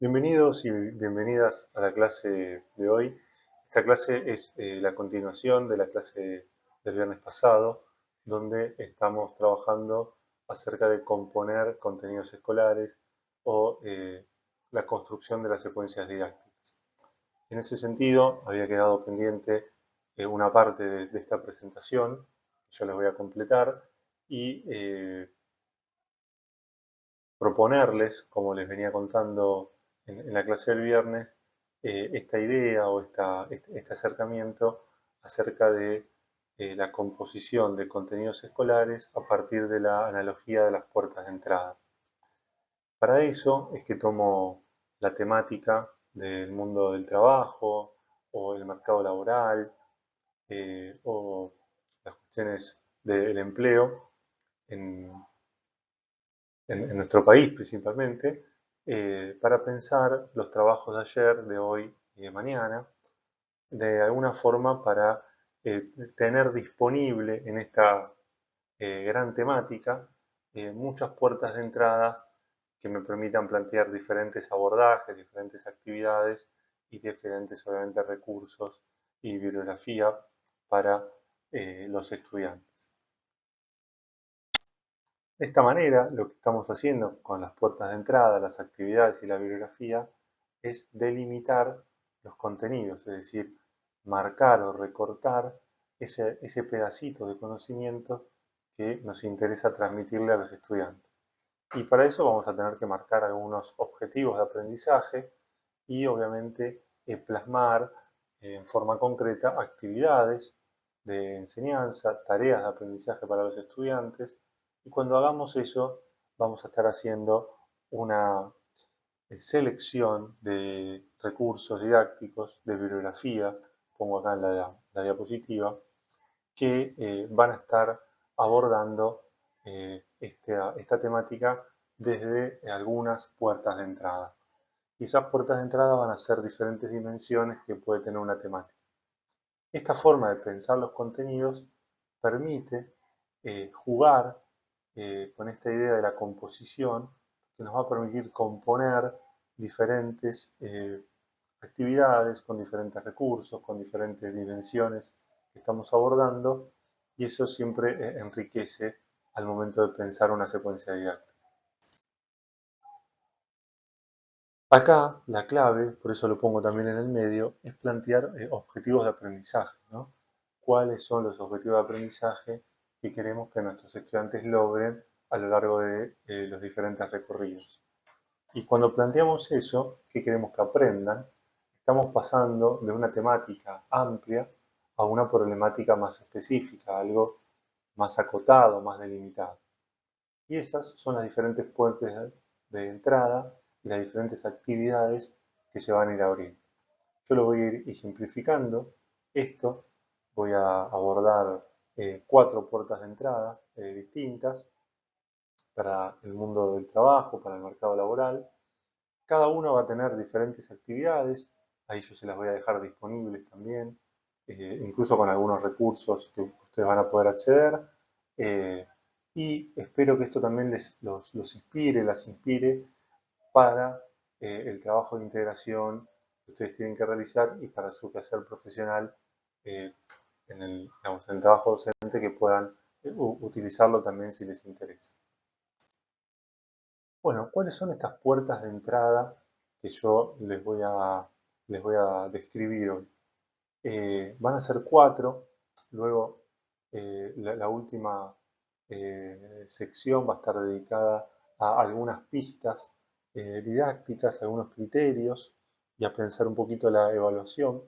Bienvenidos y bienvenidas a la clase de hoy. Esta clase es la continuación de la clase del viernes pasado, donde estamos trabajando acerca de componer contenidos escolares o la construcción de las secuencias didácticas. En ese sentido, había quedado pendiente una parte de esta presentación, que yo les voy a completar, y proponerles, como les venía contando en la clase del viernes, esta idea o este acercamiento acerca de la composición de contenidos escolares a partir de la analogía de las puertas de entrada. Para eso es que tomo la temática del mundo del trabajo o el mercado laboral o las cuestiones del empleo en, en nuestro país principalmente, para pensar los trabajos de ayer, de hoy y de mañana, de alguna forma para tener disponible en esta gran temática muchas puertas de entrada que me permitan plantear diferentes abordajes, diferentes actividades y diferentes, obviamente, recursos y bibliografía para los estudiantes. De esta manera, lo que estamos haciendo con las puertas de entrada, las actividades y la bibliografía es delimitar los contenidos, es decir, marcar o recortar ese pedacito de conocimiento que nos interesa transmitirle a los estudiantes. Y para eso vamos a tener que marcar algunos objetivos de aprendizaje y obviamente plasmar en forma concreta actividades de enseñanza, tareas de aprendizaje para los estudiantes. Y cuando hagamos eso, vamos a estar haciendo una selección de recursos didácticos, de bibliografía, pongo acá en la diapositiva, que van a estar abordando esta temática desde algunas puertas de entrada. Y esas puertas de entrada van a ser diferentes dimensiones que puede tener una temática. Esta forma de pensar los contenidos permite jugar con esta idea de la composición que nos va a permitir componer diferentes actividades con diferentes recursos, con diferentes dimensiones que estamos abordando y eso siempre enriquece al momento de pensar una secuencia didáctica. Acá la clave, por eso lo pongo también en el medio, es plantear objetivos de aprendizaje, ¿no? ¿Cuáles son los objetivos de aprendizaje que queremos que nuestros estudiantes logren a lo largo de los diferentes recorridos? Y cuando planteamos eso, ¿qué queremos que aprendan? Estamos pasando de una temática amplia a una problemática más específica, algo más acotado, más delimitado. Y esas son las diferentes puertas de entrada y las diferentes actividades que se van a ir abriendo. Yo lo voy a ir ejemplificando. Esto voy a abordar 4 puertas de entrada distintas para el mundo del trabajo, para el mercado laboral. Cada uno va a tener diferentes actividades, ahí yo se las voy a dejar disponibles también, incluso con algunos recursos que ustedes van a poder acceder. eh, y espero que esto también los inspire, las inspire para el trabajo de integración que ustedes tienen que realizar y para su quehacer profesional digamos, en el trabajo docente que puedan utilizarlo también si les interesa. Bueno, ¿cuáles son estas puertas de entrada que yo les voy a describir hoy? Van a ser 4, luego la última sección va a estar dedicada a algunas pistas didácticas, algunos criterios y a pensar un poquito la evaluación,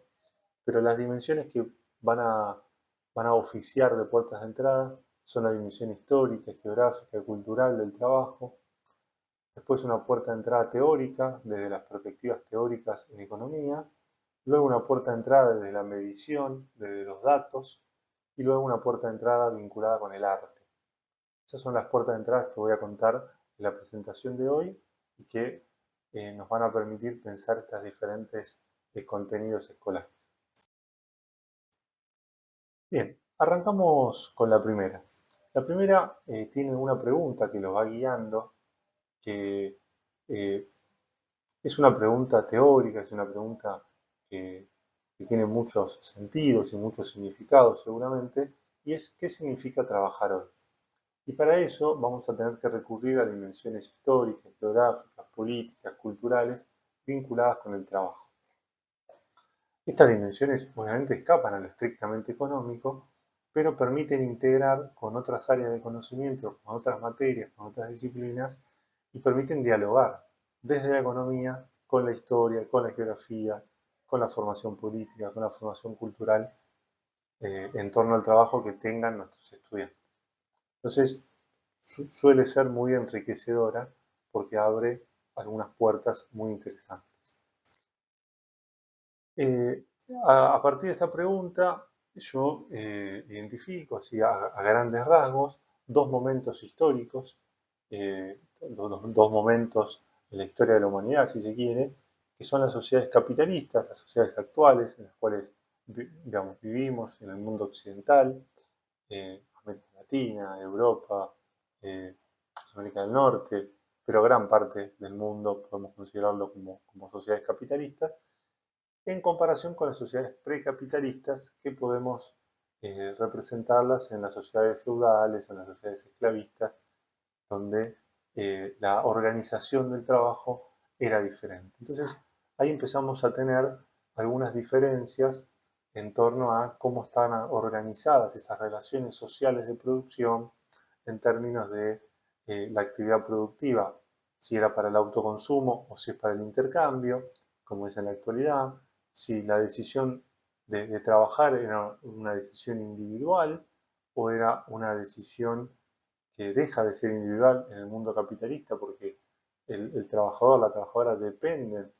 pero las dimensiones que van a, van a oficiar de puertas de entrada son la dimensión histórica, geográfica, cultural del trabajo. Después una puerta de entrada teórica, desde las perspectivas teóricas en economía. Luego una puerta de entrada desde la medición, desde los datos. Y luego una puerta de entrada vinculada con el arte. Esas son las puertas de entrada que voy a contar en la presentación de hoy y que nos van a permitir pensar estos diferentes contenidos escolares. Bien, arrancamos con la primera. La primera tiene una pregunta que los va guiando, que Es una pregunta teórica, es una pregunta que, que tiene muchos sentidos y muchos significados seguramente, y es ¿qué significa trabajar hoy? Y para eso vamos a tener que recurrir a dimensiones históricas, geográficas, políticas, culturales, vinculadas con el trabajo. Estas dimensiones obviamente escapan a lo estrictamente económico, pero permiten integrar con otras áreas de conocimiento, con otras materias, con otras disciplinas, y permiten dialogar desde la economía con la historia, con la geografía, con la formación política, con la formación cultural, en torno al trabajo que tengan nuestros estudiantes. Entonces, suele ser muy enriquecedora porque abre algunas puertas muy interesantes. Eh, a partir de esta pregunta, yo identifico así a grandes rasgos dos momentos históricos, dos momentos en la historia de la humanidad, si se quiere, que son las sociedades capitalistas, las sociedades actuales en las cuales digamos, vivimos en el mundo occidental, América Latina, Europa, eh, América del Norte, pero gran parte del mundo podemos considerarlo como sociedades capitalistas, en comparación con las sociedades precapitalistas que podemos representarlas en las sociedades feudales, en las sociedades esclavistas, donde la organización del trabajo era diferente. Entonces, ahí empezamos a tener algunas diferencias en torno a cómo están organizadas esas relaciones sociales de producción en términos de la actividad productiva, si era para el autoconsumo o si es para el intercambio, como es en la actualidad, si la decisión de trabajar era una decisión individual o era una decisión que deja de ser individual en el mundo capitalista porque el trabajador, la trabajadora dependen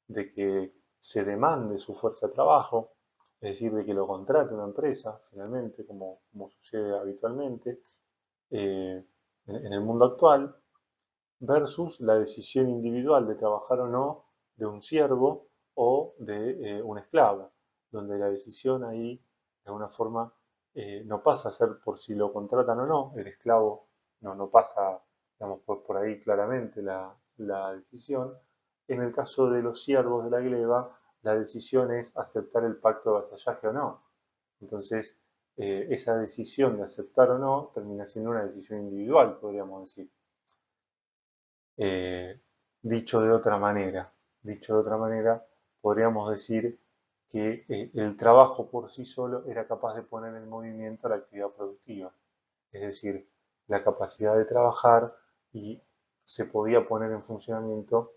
de que se demande su fuerza de trabajo, es decir, de que lo contrate una empresa, finalmente, como sucede habitualmente en el mundo actual, versus la decisión individual de trabajar o no de un siervo o de un esclavo, donde la decisión ahí, de alguna forma, no pasa a ser por si lo contratan o no, el esclavo no pasa, digamos, por ahí claramente la decisión. En el caso de los siervos de la gleba, la decisión es aceptar el pacto de vasallaje o no. Entonces, esa decisión de aceptar o no termina siendo una decisión individual, podríamos decir. Eh, dicho de otra manera, podríamos decir que el trabajo por sí solo era capaz de poner en movimiento la actividad productiva, es decir, la capacidad de trabajar y se podía poner en funcionamiento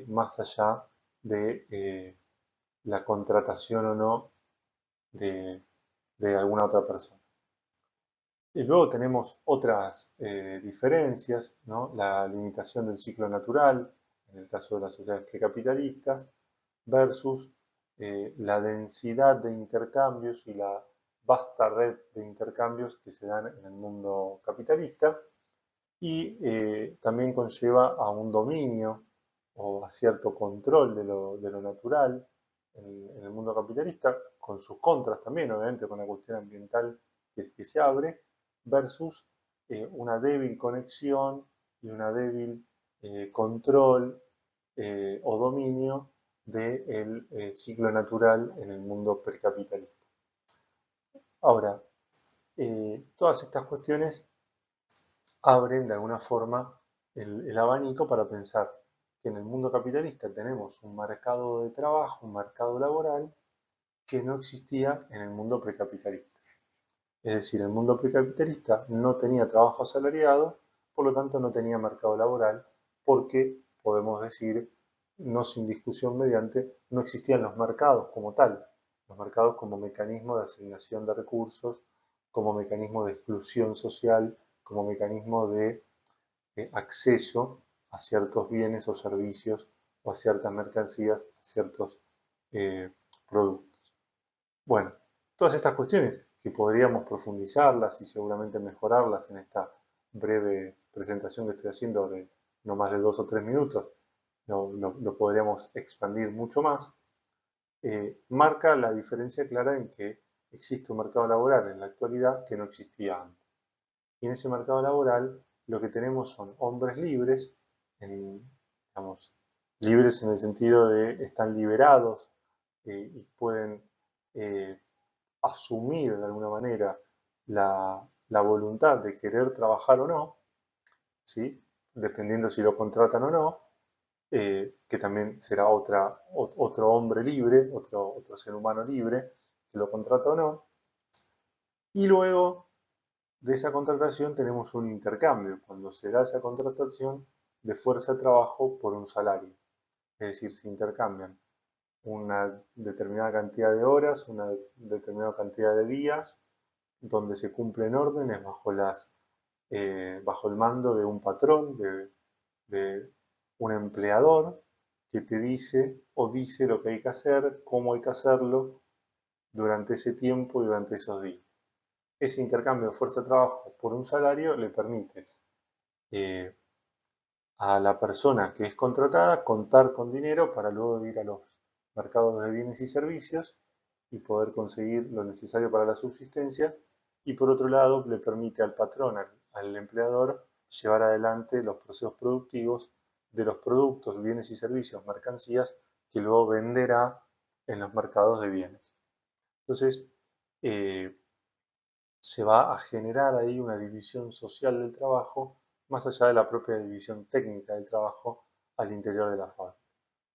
más allá de la contratación o no de, de alguna otra persona. Y luego tenemos otras diferencias, ¿no? La limitación del ciclo natural, en el caso de las sociedades precapitalistas, versus la densidad de intercambios y la vasta red de intercambios que se dan en el mundo capitalista, y también conlleva a un dominio o a cierto control de lo natural en el mundo capitalista, con sus contras también, obviamente, con la cuestión ambiental que se abre, versus una débil conexión y una débil control o dominio del ciclo natural en el mundo precapitalista. Ahora, todas estas cuestiones abren de alguna forma el abanico para pensar que en el mundo capitalista tenemos un mercado de trabajo, un mercado laboral que no existía en el mundo precapitalista. Es decir, el mundo precapitalista no tenía trabajo asalariado, por lo tanto no tenía mercado laboral, porque, podemos decir, no sin discusión mediante, no existían los mercados como tal, los mercados como mecanismo de asignación de recursos, como mecanismo de exclusión social, como mecanismo de acceso a ciertos bienes o servicios o a ciertas mercancías, a ciertos eh, productos. Bueno, todas estas cuestiones que podríamos profundizarlas y seguramente mejorarlas en esta breve presentación que estoy haciendo de no más de 2 o 3 minutos, lo podríamos expandir mucho más, marca la diferencia clara en que existe un mercado laboral en la actualidad que no existía antes. Y en ese mercado laboral lo que tenemos son hombres libres, en, digamos, libres en el sentido de están liberados y pueden eh, asumir de alguna manera la voluntad de querer trabajar o no, ¿sí? Dependiendo si lo contratan o no, que también será otro hombre libre, otro ser humano libre, que lo contrata o no. Y luego de esa contratación tenemos un intercambio, cuando se da esa contratación de fuerza de trabajo por un salario. Es decir, se intercambian una determinada cantidad de horas, una determinada cantidad de días, donde se cumplen órdenes bajo el mando de un patrón, de un empleador que te dice o dice lo que hay que hacer, cómo hay que hacerlo durante ese tiempo y durante esos días. Ese intercambio de fuerza de trabajo por un salario le permite eh, a la persona que es contratada contar con dinero para luego ir a los mercados de bienes y servicios y poder conseguir lo necesario para la subsistencia. Y por otro lado, le permite al patrón, al empleador, llevar adelante los procesos productivos de los productos, bienes y servicios, mercancías que luego venderá en los mercados de bienes. Entonces, eh, se va a generar ahí una división social del trabajo, más allá de la propia división técnica del trabajo al interior de la fábrica.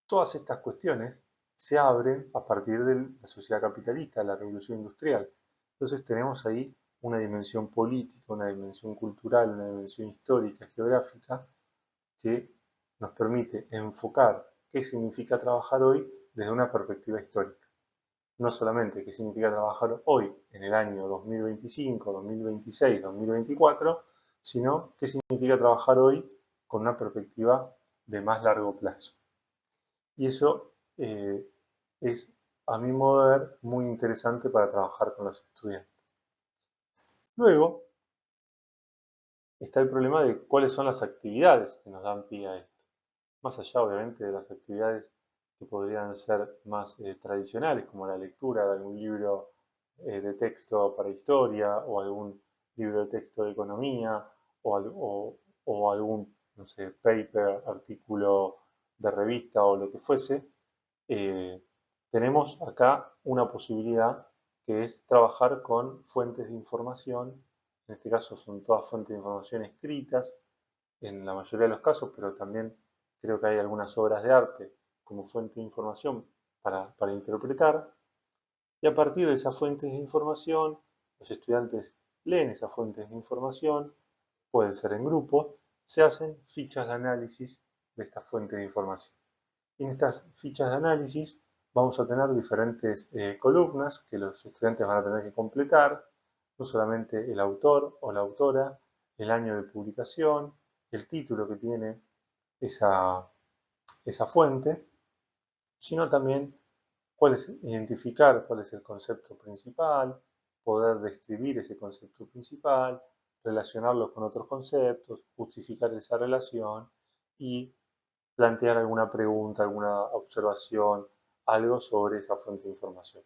Todas estas cuestiones se abren a partir de la sociedad capitalista, la revolución industrial. Entonces tenemos ahí una dimensión política, una dimensión cultural, una dimensión histórica, geográfica, que nos permite enfocar qué significa trabajar hoy desde una perspectiva histórica. No solamente qué significa trabajar hoy, en el año 2025, 2026, 2024, sino qué significa trabajar hoy con una perspectiva de más largo plazo. Y eso es, a mi modo de ver, muy interesante para trabajar con los estudiantes. Luego está el problema de cuáles son las actividades que nos dan pie a esto. Más allá, obviamente, de las actividades que podrían ser más tradicionales, como la lectura de algún libro de texto para historia o algún libro de texto de economía o algún, no sé, paper, artículo de revista o lo que fuese, eh, tenemos acá una posibilidad que es trabajar con fuentes de información. En este caso son todas fuentes de información escritas en la mayoría de los casos, pero también creo que hay algunas obras de arte como fuente de información para interpretar. Y a partir de esas fuentes de información, los estudiantes leen esas fuentes de información, pueden ser en grupo, se hacen fichas de análisis de estas fuentes de información. En estas fichas de análisis vamos a tener diferentes columnas que los estudiantes van a tener que completar, no solamente el autor o la autora, el año de publicación, el título que tiene esa, esa fuente, sino también identificar cuál es el concepto principal, poder describir ese concepto principal, relacionarlo con otros conceptos, justificar esa relación y plantear alguna pregunta, alguna observación, algo sobre esa fuente de información.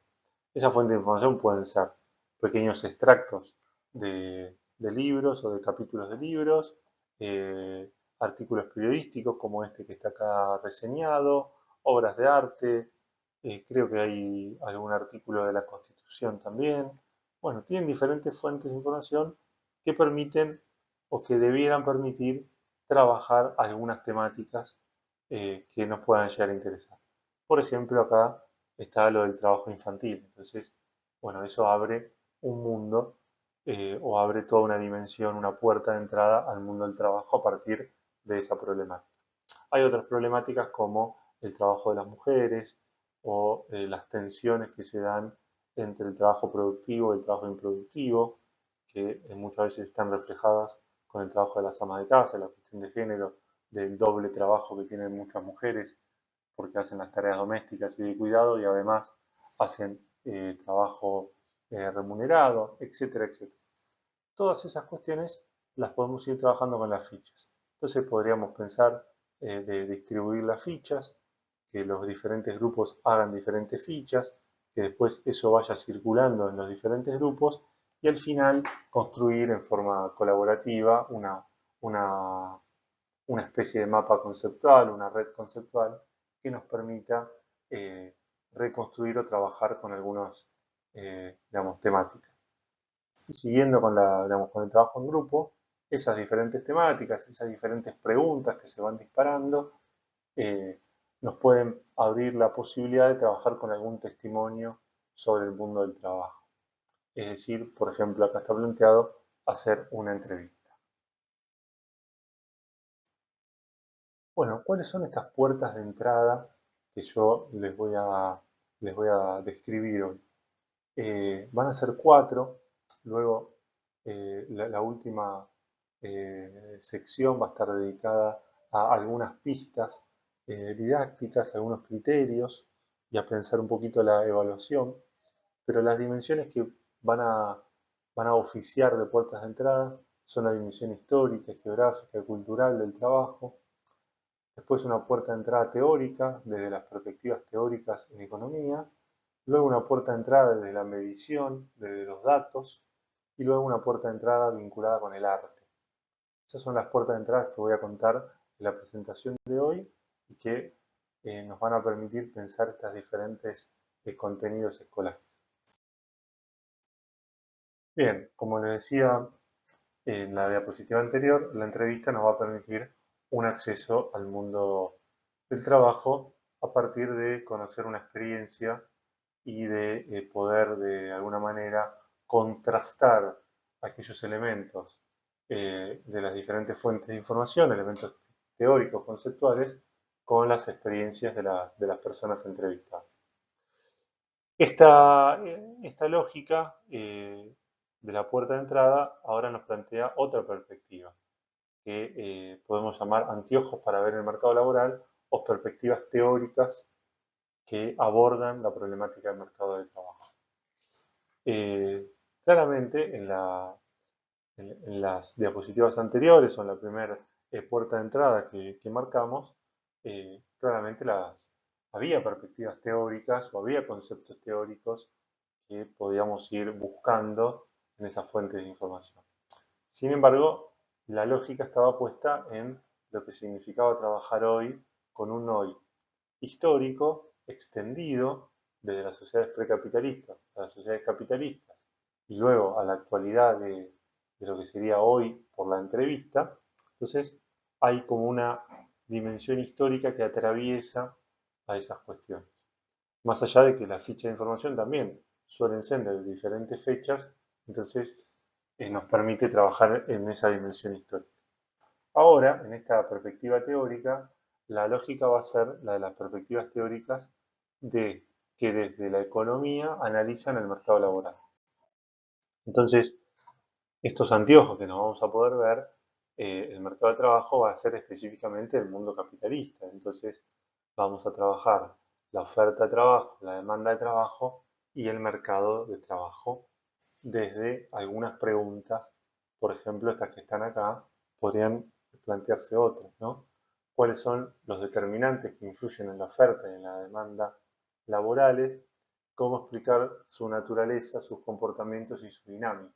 Esa fuente de información pueden ser pequeños extractos de libros o de capítulos de libros, artículos periodísticos como este que está acá reseñado, obras de arte, creo que hay algún artículo de la Constitución también. Bueno, tienen diferentes fuentes de información que permiten o que debieran permitir trabajar algunas temáticas que nos puedan llegar a interesar. Por ejemplo, acá está lo del trabajo infantil. Entonces, bueno, eso abre un mundo o abre toda una dimensión, una puerta de entrada al mundo del trabajo a partir de esa problemática. Hay otras problemáticas como el trabajo de las mujeres o las tensiones que se dan entre el trabajo productivo y el trabajo improductivo, que muchas veces están reflejadas con el trabajo de las amas de casa, la cuestión de género, del doble trabajo que tienen muchas mujeres porque hacen las tareas domésticas y de cuidado y además hacen trabajo remunerado, etcétera, etcétera. Todas esas cuestiones las podemos ir trabajando con las fichas. Entonces podríamos pensar de distribuir las fichas, que los diferentes grupos hagan diferentes fichas, que después eso vaya circulando en los diferentes grupos y al final construir en forma colaborativa una una especie de mapa conceptual, una red conceptual que nos permita reconstruir o trabajar con algunas, digamos, temáticas. Y siguiendo con, digamos, con el trabajo en grupo, esas diferentes temáticas, esas diferentes preguntas que se van disparando, eh, nos pueden abrir la posibilidad de trabajar con algún testimonio sobre el mundo del trabajo. Es decir, por ejemplo, acá está planteado hacer una entrevista. Bueno, ¿cuáles son estas puertas de entrada que yo les voy a describir hoy? Van a ser 4, luego la última sección va a estar dedicada a algunas pistas didácticas, algunos criterios y a pensar un poquito la evaluación, pero las dimensiones que van a, van a oficiar de puertas de entrada son la dimensión histórica, geográfica, cultural del trabajo. Después una puerta de entrada teórica, desde las perspectivas teóricas en economía. Luego una puerta de entrada desde la medición, desde los datos. Y luego una puerta de entrada vinculada con el arte. Esas son las puertas de entrada que voy a contar en la presentación de hoy y que nos van a permitir pensar estos diferentes contenidos escolares. Bien, como les decía en la diapositiva anterior, la entrevista nos va a permitir un acceso al mundo del trabajo a partir de conocer una experiencia y de poder de alguna manera contrastar aquellos elementos de las diferentes fuentes de información, elementos teóricos, conceptuales, con las experiencias de las personas entrevistadas. Esta lógica de la puerta de entrada ahora nos plantea otra perspectiva, que podemos llamar anteojos para ver el mercado laboral o perspectivas teóricas que abordan la problemática del mercado de trabajo. Claramente en las diapositivas anteriores o en la primera puerta de entrada que marcamos, claramente había perspectivas teóricas o había conceptos teóricos que podíamos ir buscando en esas fuentes de información. Sin embargo, la lógica estaba puesta en lo que significaba trabajar hoy con un hoy histórico, extendido desde las sociedades precapitalistas a las sociedades capitalistas y luego a la actualidad de lo que sería hoy por la entrevista. Entonces hay como una dimensión histórica que atraviesa a esas cuestiones. Más allá de que las fichas de información también suelen ser de diferentes fechas, entonces nos permite trabajar en esa dimensión histórica. Ahora, en esta perspectiva teórica, la lógica va a ser la de las perspectivas teóricas de que desde la economía analizan el mercado laboral. Entonces, estos anteojos que nos vamos a poder ver, el mercado de trabajo va a ser específicamente el mundo capitalista. Entonces, vamos a trabajar la oferta de trabajo, la demanda de trabajo y el mercado de trabajo desde algunas preguntas, por ejemplo, estas que están acá, podrían plantearse otras, ¿no? ¿Cuáles son los determinantes que influyen en la oferta y en la demanda laborales? ¿Cómo explicar su naturaleza, sus comportamientos y su dinámica?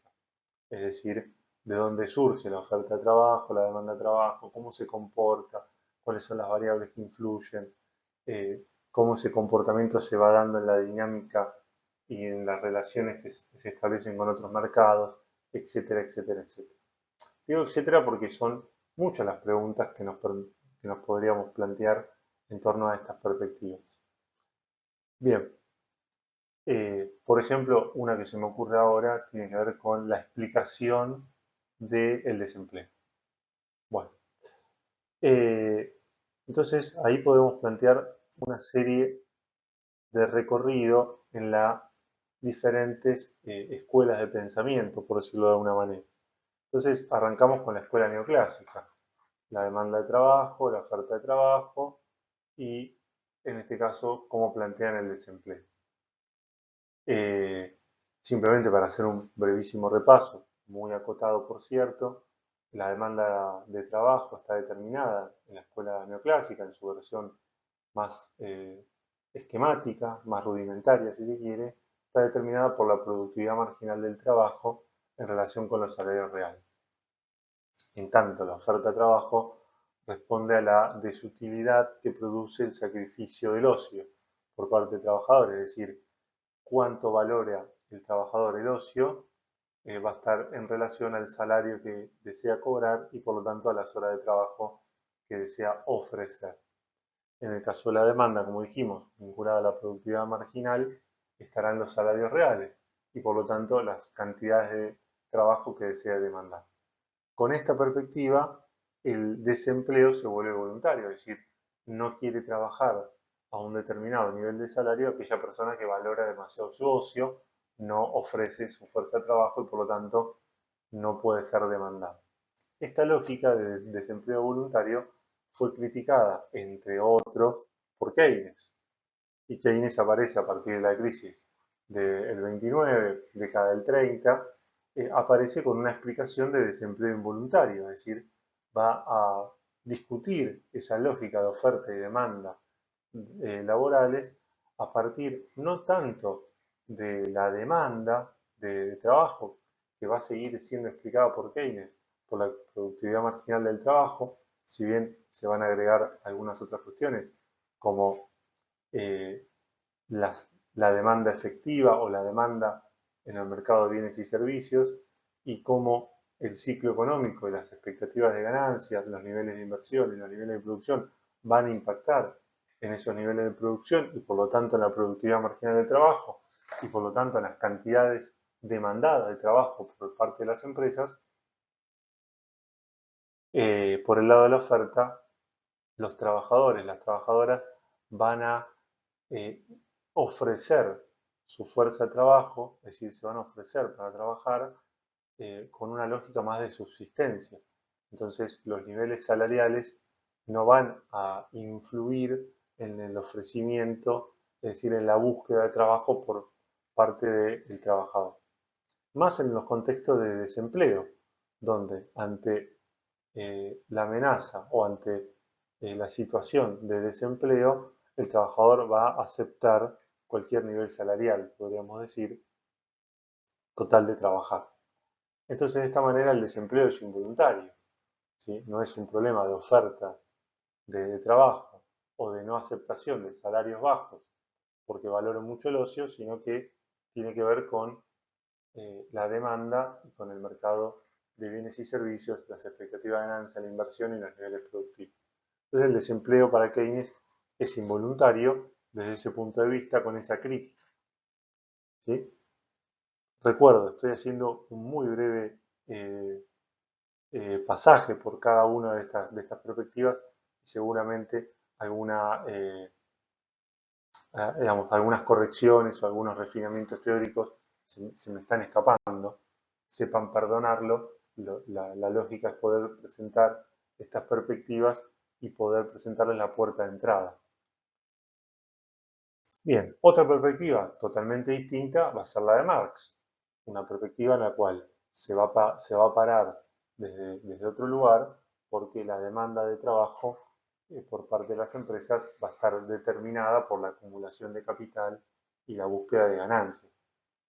Es decir, de dónde surge la oferta de trabajo, la demanda de trabajo, cómo se comporta, cuáles son las variables que influyen, cómo ese comportamiento se va dando en la dinámica y en las relaciones que se establecen con otros mercados, etcétera, etcétera, etcétera. Digo etcétera porque son muchas las preguntas que nos podríamos plantear en torno a estas perspectivas. Bien, por ejemplo, una que se me ocurre ahora tiene que ver con la explicación del desempleo. Bueno, eh, entonces ahí podemos plantear una serie de recorrido en las diferentes escuelas de pensamiento, por decirlo de alguna manera. Entonces arrancamos con la escuela neoclásica, la demanda de trabajo, la oferta de trabajo y en este caso cómo plantean el desempleo. Eh, Simplemente para hacer un brevísimo repaso, muy acotado por cierto, la demanda de trabajo está determinada en la escuela neoclásica, en su versión más esquemática, más rudimentaria si se quiere, está determinada por la productividad marginal del trabajo en relación con los salarios reales. En tanto, la oferta de trabajo responde a la desutilidad que produce el sacrificio del ocio por parte del trabajador, es decir, cuánto valora el trabajador el ocio va a estar en relación al salario que desea cobrar y por lo tanto a las horas de trabajo que desea ofrecer. En el caso de la demanda, como dijimos, vinculada a la productividad marginal, estarán los salarios reales y por lo tanto las cantidades de trabajo que desea demandar. Con esta perspectiva, el desempleo se vuelve voluntario, es decir, no quiere trabajar a un determinado nivel de salario aquella persona que valora demasiado su ocio, no ofrece su fuerza de trabajo y por lo tanto no puede ser demandado. Esta lógica de desempleo voluntario fue criticada, entre otros, por Keynes. Y Keynes aparece a partir de la crisis del 29, década del 30, aparece con una explicación de desempleo involuntario, es decir, va a discutir esa lógica de oferta y demanda laborales a partir no tanto de la demanda de trabajo, que va a seguir siendo explicada por Keynes, por la productividad marginal del trabajo, si bien se van a agregar algunas otras cuestiones, como eh, la demanda efectiva o la demanda en el mercado de bienes y servicios y cómo el ciclo económico y las expectativas de ganancias, los niveles de inversión y los niveles de producción van a impactar en esos niveles de producción y por lo tanto en la productividad marginal del trabajo y por lo tanto en las cantidades demandadas de trabajo por parte de las empresas, por el lado de la oferta, los trabajadores, las trabajadoras van a eh, ofrecer su fuerza de trabajo, es decir, se van a ofrecer para trabajar con una lógica más de subsistencia. Entonces, los niveles salariales no van a influir en el ofrecimiento, es decir, en la búsqueda de trabajo por parte del trabajador. Más en los contextos de desempleo, donde ante la amenaza o ante la situación de desempleo, el trabajador va a aceptar cualquier nivel salarial, podríamos decir, total de trabajar. Entonces, de esta manera, el desempleo es involuntario, ¿sí? No es un problema de oferta de trabajo o de no aceptación de salarios bajos porque valoro mucho el ocio, sino que tiene que ver con la demanda y con el mercado de bienes y servicios, las expectativas de ganancia, la inversión y los niveles productivos. Entonces el desempleo para Keynes es involuntario desde ese punto de vista con esa crítica. ¿Sí? Recuerdo, estoy haciendo un muy breve pasaje por cada una de estas perspectivas y seguramente digamos, algunas correcciones o algunos refinamientos teóricos se me están escapando. Sepan perdonarlo. La lógica es poder presentar estas perspectivas y poder presentarles la puerta de entrada. Bien, otra perspectiva totalmente distinta va a ser la de Marx, una perspectiva en la cual se va a parar desde otro lugar porque la demanda de trabajo por parte de las empresas va a estar determinada por la acumulación de capital y la búsqueda de ganancias.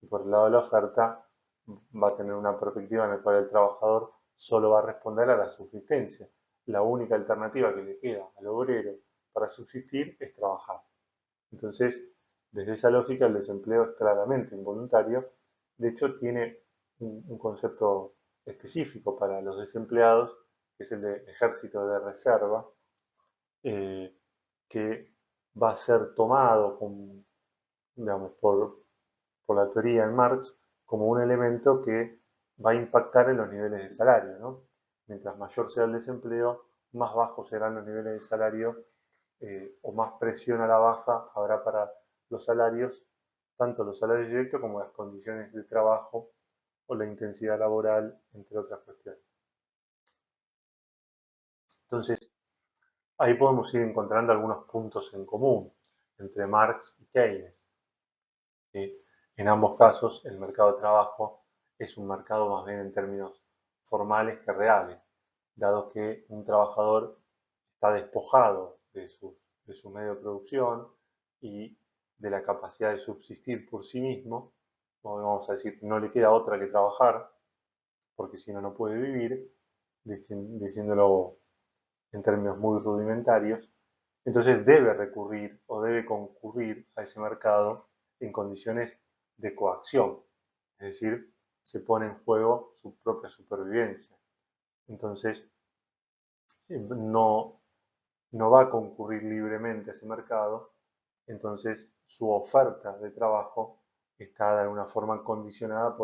Y por el lado de la oferta va a tener una perspectiva en la cual el trabajador solo va a responder a la subsistencia. La única alternativa que le queda al obrero para subsistir es trabajar. Entonces, desde esa lógica, el desempleo es claramente involuntario. De hecho, tiene un concepto específico para los desempleados, que es el de ejército de reserva, eh, que va a ser tomado digamos, por la teoría en Marx como un elemento que va a impactar en los niveles de salario, ¿no? Mientras mayor sea el desempleo, más bajos serán los niveles de salario o más presión a la baja habrá para los salarios, tanto los salarios directos como las condiciones de trabajo o la intensidad laboral, entre otras cuestiones. Entonces, ahí podemos ir encontrando algunos puntos en común entre Marx y Keynes. En ambos casos, el mercado de trabajo es un mercado más bien en términos formales que reales, dado que un trabajador está despojado de su medio de producción y de la capacidad de subsistir por sí mismo, vamos a decir, no le queda otra que trabajar, porque si no, no puede vivir, diciéndolo en términos muy rudimentarios, entonces debe recurrir o debe concurrir a ese mercado en condiciones de coacción, es decir, se pone en juego su propia supervivencia. Entonces, no, no va a concurrir libremente a ese mercado, entonces su oferta de trabajo está de alguna forma condicionada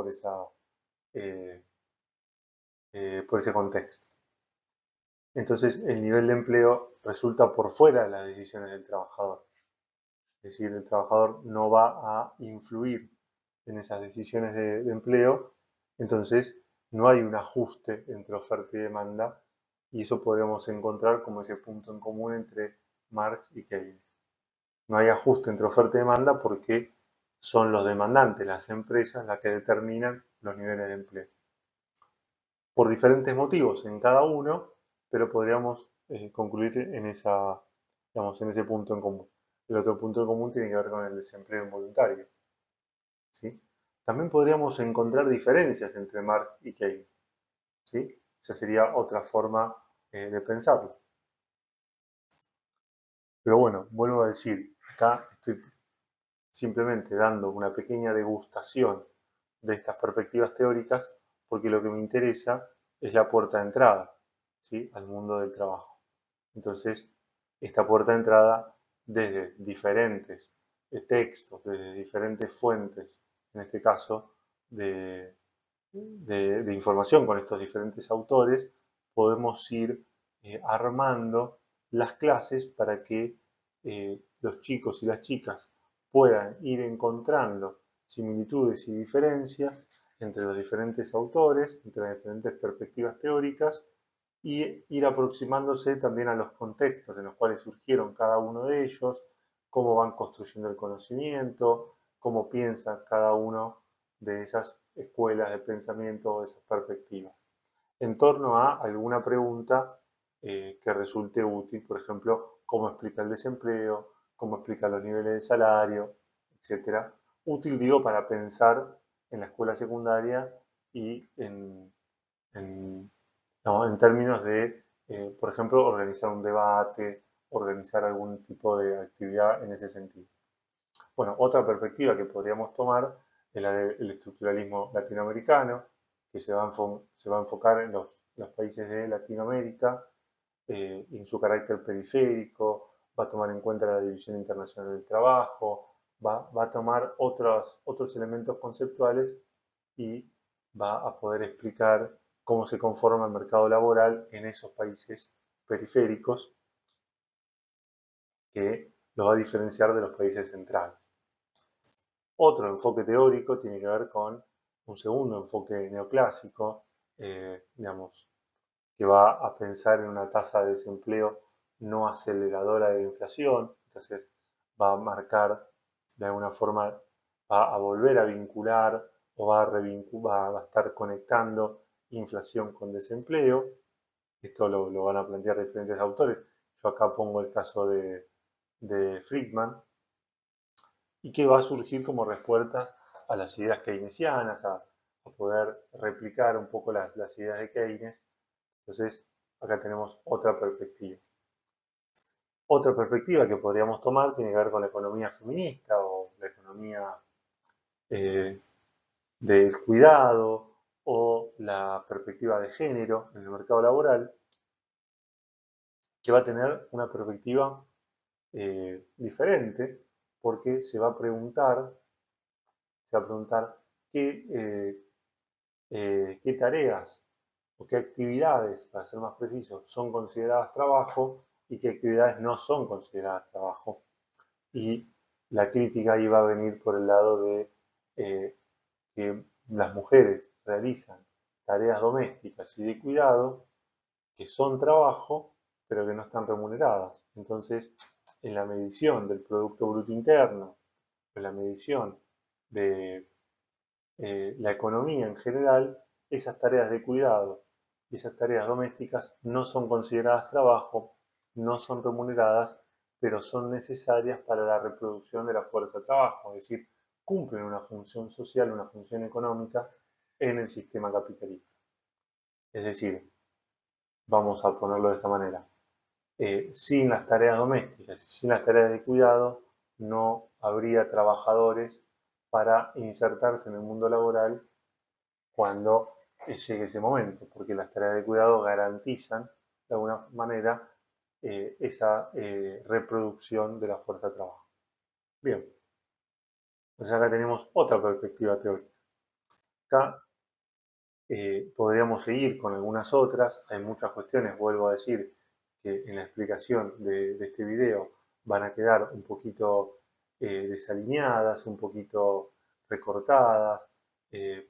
eh, por ese contexto. Entonces el nivel de empleo resulta por fuera de las decisiones del trabajador. Es decir, el trabajador no va a influir en esas decisiones de empleo, entonces no hay un ajuste entre oferta y demanda, y eso podemos encontrar como ese punto en común entre Marx y Keynes. No hay ajuste entre oferta y demanda porque son los demandantes, las empresas, las que determinan los niveles de empleo. Por diferentes motivos en cada uno, pero podríamos concluir digamos, en ese punto en común. El otro punto en común tiene que ver con el desempleo involuntario. ¿Sí? También podríamos encontrar diferencias entre Marx y Keynes. ¿Sí? Esa sería otra forma de pensarlo. Pero bueno, vuelvo a decir, acá estoy simplemente dando una pequeña degustación de estas perspectivas teóricas porque lo que me interesa es la puerta de entrada, ¿sí?, al mundo del trabajo. Entonces, esta puerta de entrada desde diferentes textos, desde diferentes fuentes, en este caso de información con estos diferentes autores, podemos ir armando las clases para que los chicos y las chicas puedan ir encontrando similitudes y diferencias entre los diferentes autores, entre las diferentes perspectivas teóricas y ir aproximándose también a los contextos en los cuales surgieron cada uno de ellos, cómo van construyendo el conocimiento, cómo piensa cada uno de esas escuelas de pensamiento o de esas perspectivas, en torno a alguna pregunta que resulte útil, por ejemplo, cómo explica el desempleo, cómo explica los niveles de salario, etcétera. Útil, digo, para pensar en la escuela secundaria y en, no, en términos de, por ejemplo, organizar un debate, organizar algún tipo de actividad en ese sentido. Bueno, otra perspectiva que podríamos tomar es la del estructuralismo latinoamericano, que se va a enfocar en los países de Latinoamérica, en su carácter periférico, va a tomar en cuenta la división internacional del trabajo, va a tomar otros elementos conceptuales y va a poder explicar cómo se conforma el mercado laboral en esos países periféricos que lo va a diferenciar de los países centrales. Otro enfoque teórico tiene que ver con un segundo enfoque neoclásico, digamos, que va a pensar en una tasa de desempleo no aceleradora de la inflación, entonces va a marcar de alguna forma, va a volver a vincular o va a estar conectando inflación con desempleo. Esto lo van a plantear diferentes autores. Yo acá pongo el caso de Friedman, y que va a surgir como respuestas a las ideas keynesianas, a poder replicar un poco las ideas de Keynes. Entonces, acá tenemos otra perspectiva. Otra perspectiva que podríamos tomar tiene que ver con la economía feminista o la economía eh, del cuidado o la perspectiva de género en el mercado laboral, que va a tener una perspectiva diferente porque se va a preguntar qué tareas o qué actividades, para ser más preciso, son consideradas trabajo y qué actividades no son consideradas trabajo. Y la crítica ahí va a venir por el lado de que las mujeres realizan tareas domésticas y de cuidado que son trabajo, pero que no están remuneradas. Entonces, en la medición del Producto Bruto Interno, en la medición de la economía en general, esas tareas de cuidado y esas tareas domésticas no son consideradas trabajo, no son remuneradas, pero son necesarias para la reproducción de la fuerza de trabajo, es decir, cumplen una función social, una función económica en el sistema capitalista. Es decir, vamos a ponerlo de esta manera, sin las tareas domésticas y sin las tareas de cuidado no habría trabajadores para insertarse en el mundo laboral cuando llegue ese momento, porque las tareas de cuidado garantizan de alguna manera esa reproducción de la fuerza de trabajo. Bien, entonces acá tenemos otra perspectiva teórica. Acá podríamos seguir con algunas otras, hay muchas cuestiones, vuelvo a decir, que en la explicación de este video van a quedar un poquito desalineadas, un poquito recortadas,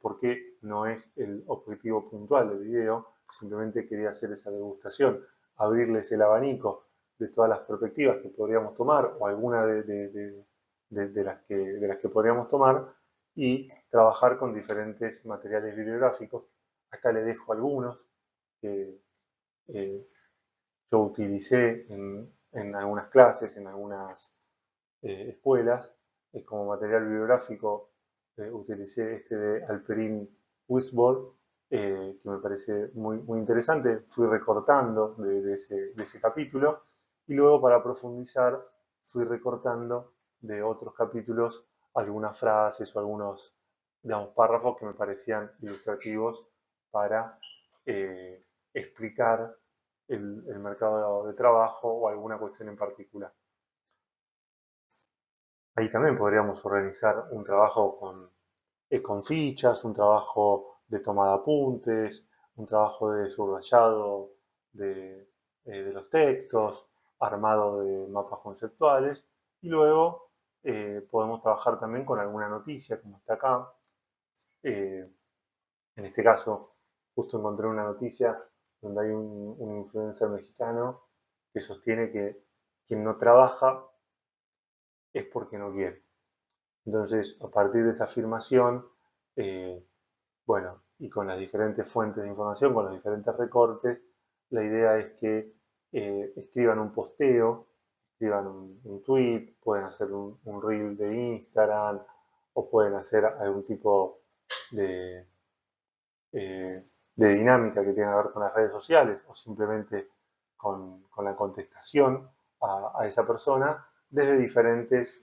porque no es el objetivo puntual del video, simplemente quería hacer esa degustación, abrirles el abanico de todas las perspectivas que podríamos tomar o alguna de las que podríamos tomar y trabajar con diferentes materiales bibliográficos. Acá le dejo algunos que eh, yo utilicé en algunas clases, en algunas escuelas. Como material bibliográfico utilicé este de Alperin Wisborg, que me parece muy interesante. Fui recortando de ese capítulo y luego para profundizar fui recortando de otros capítulos algunas frases o algunos, digamos, párrafos que me parecían ilustrativos para explicar el mercado de trabajo o alguna cuestión en particular. Ahí también podríamos organizar un trabajo con fichas, un trabajo de toma de apuntes, un trabajo de subrayado de los textos, armado de mapas conceptuales y luego podemos trabajar también con alguna noticia como está acá. Eh, en este caso, justo encontré una noticia donde hay un influencer mexicano que sostiene que quien no trabaja es porque no quiere. Entonces, a partir de esa afirmación, eh, bueno, y con las diferentes fuentes de información, con los diferentes recortes, la idea es que escriban un posteo, escriban un tweet, pueden hacer un reel de Instagram o pueden hacer algún tipo de, de dinámica que tenga que ver con las redes sociales o simplemente con la contestación a esa persona desde diferentes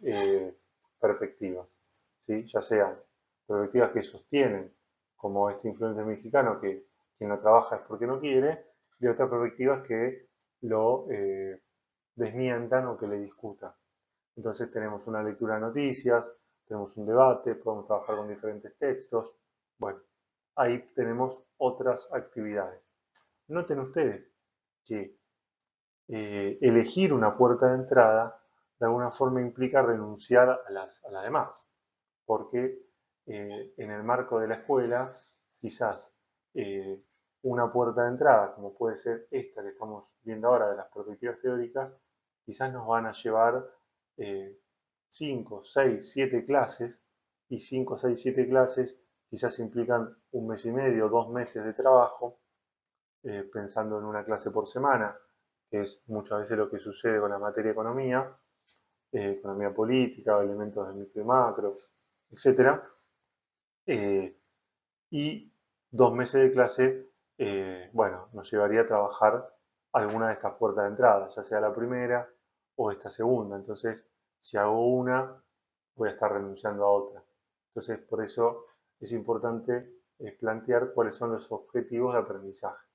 perspectivas, ¿sí? Ya sean perspectivas que sostienen, como este influencer mexicano, que quien no trabaja es porque no quiere, de otras perspectivas que lo desmientan o que le discutan. Entonces tenemos una lectura de noticias, tenemos un debate, podemos trabajar con diferentes textos. Bueno, ahí tenemos otras actividades. Noten ustedes que elegir una puerta de entrada de alguna forma implica renunciar a las demás, porque en el marco de la escuela quizás eh, una puerta de entrada, como puede ser esta que estamos viendo ahora de las perspectivas teóricas, quizás nos van a llevar 5, 6, 7 clases, y 5, 6, 7 clases quizás implican un mes y medio, 2 meses de trabajo, pensando en una clase por semana, que es muchas veces lo que sucede con la materia economía, economía política, elementos de micro y macro, etcétera, y 2 meses de clase, bueno, nos llevaría a trabajar alguna de estas puertas de entrada, ya sea la primera o esta segunda. Entonces, si hago una, voy a estar renunciando a otra. Entonces, por eso es importante plantear cuáles son los objetivos de aprendizaje,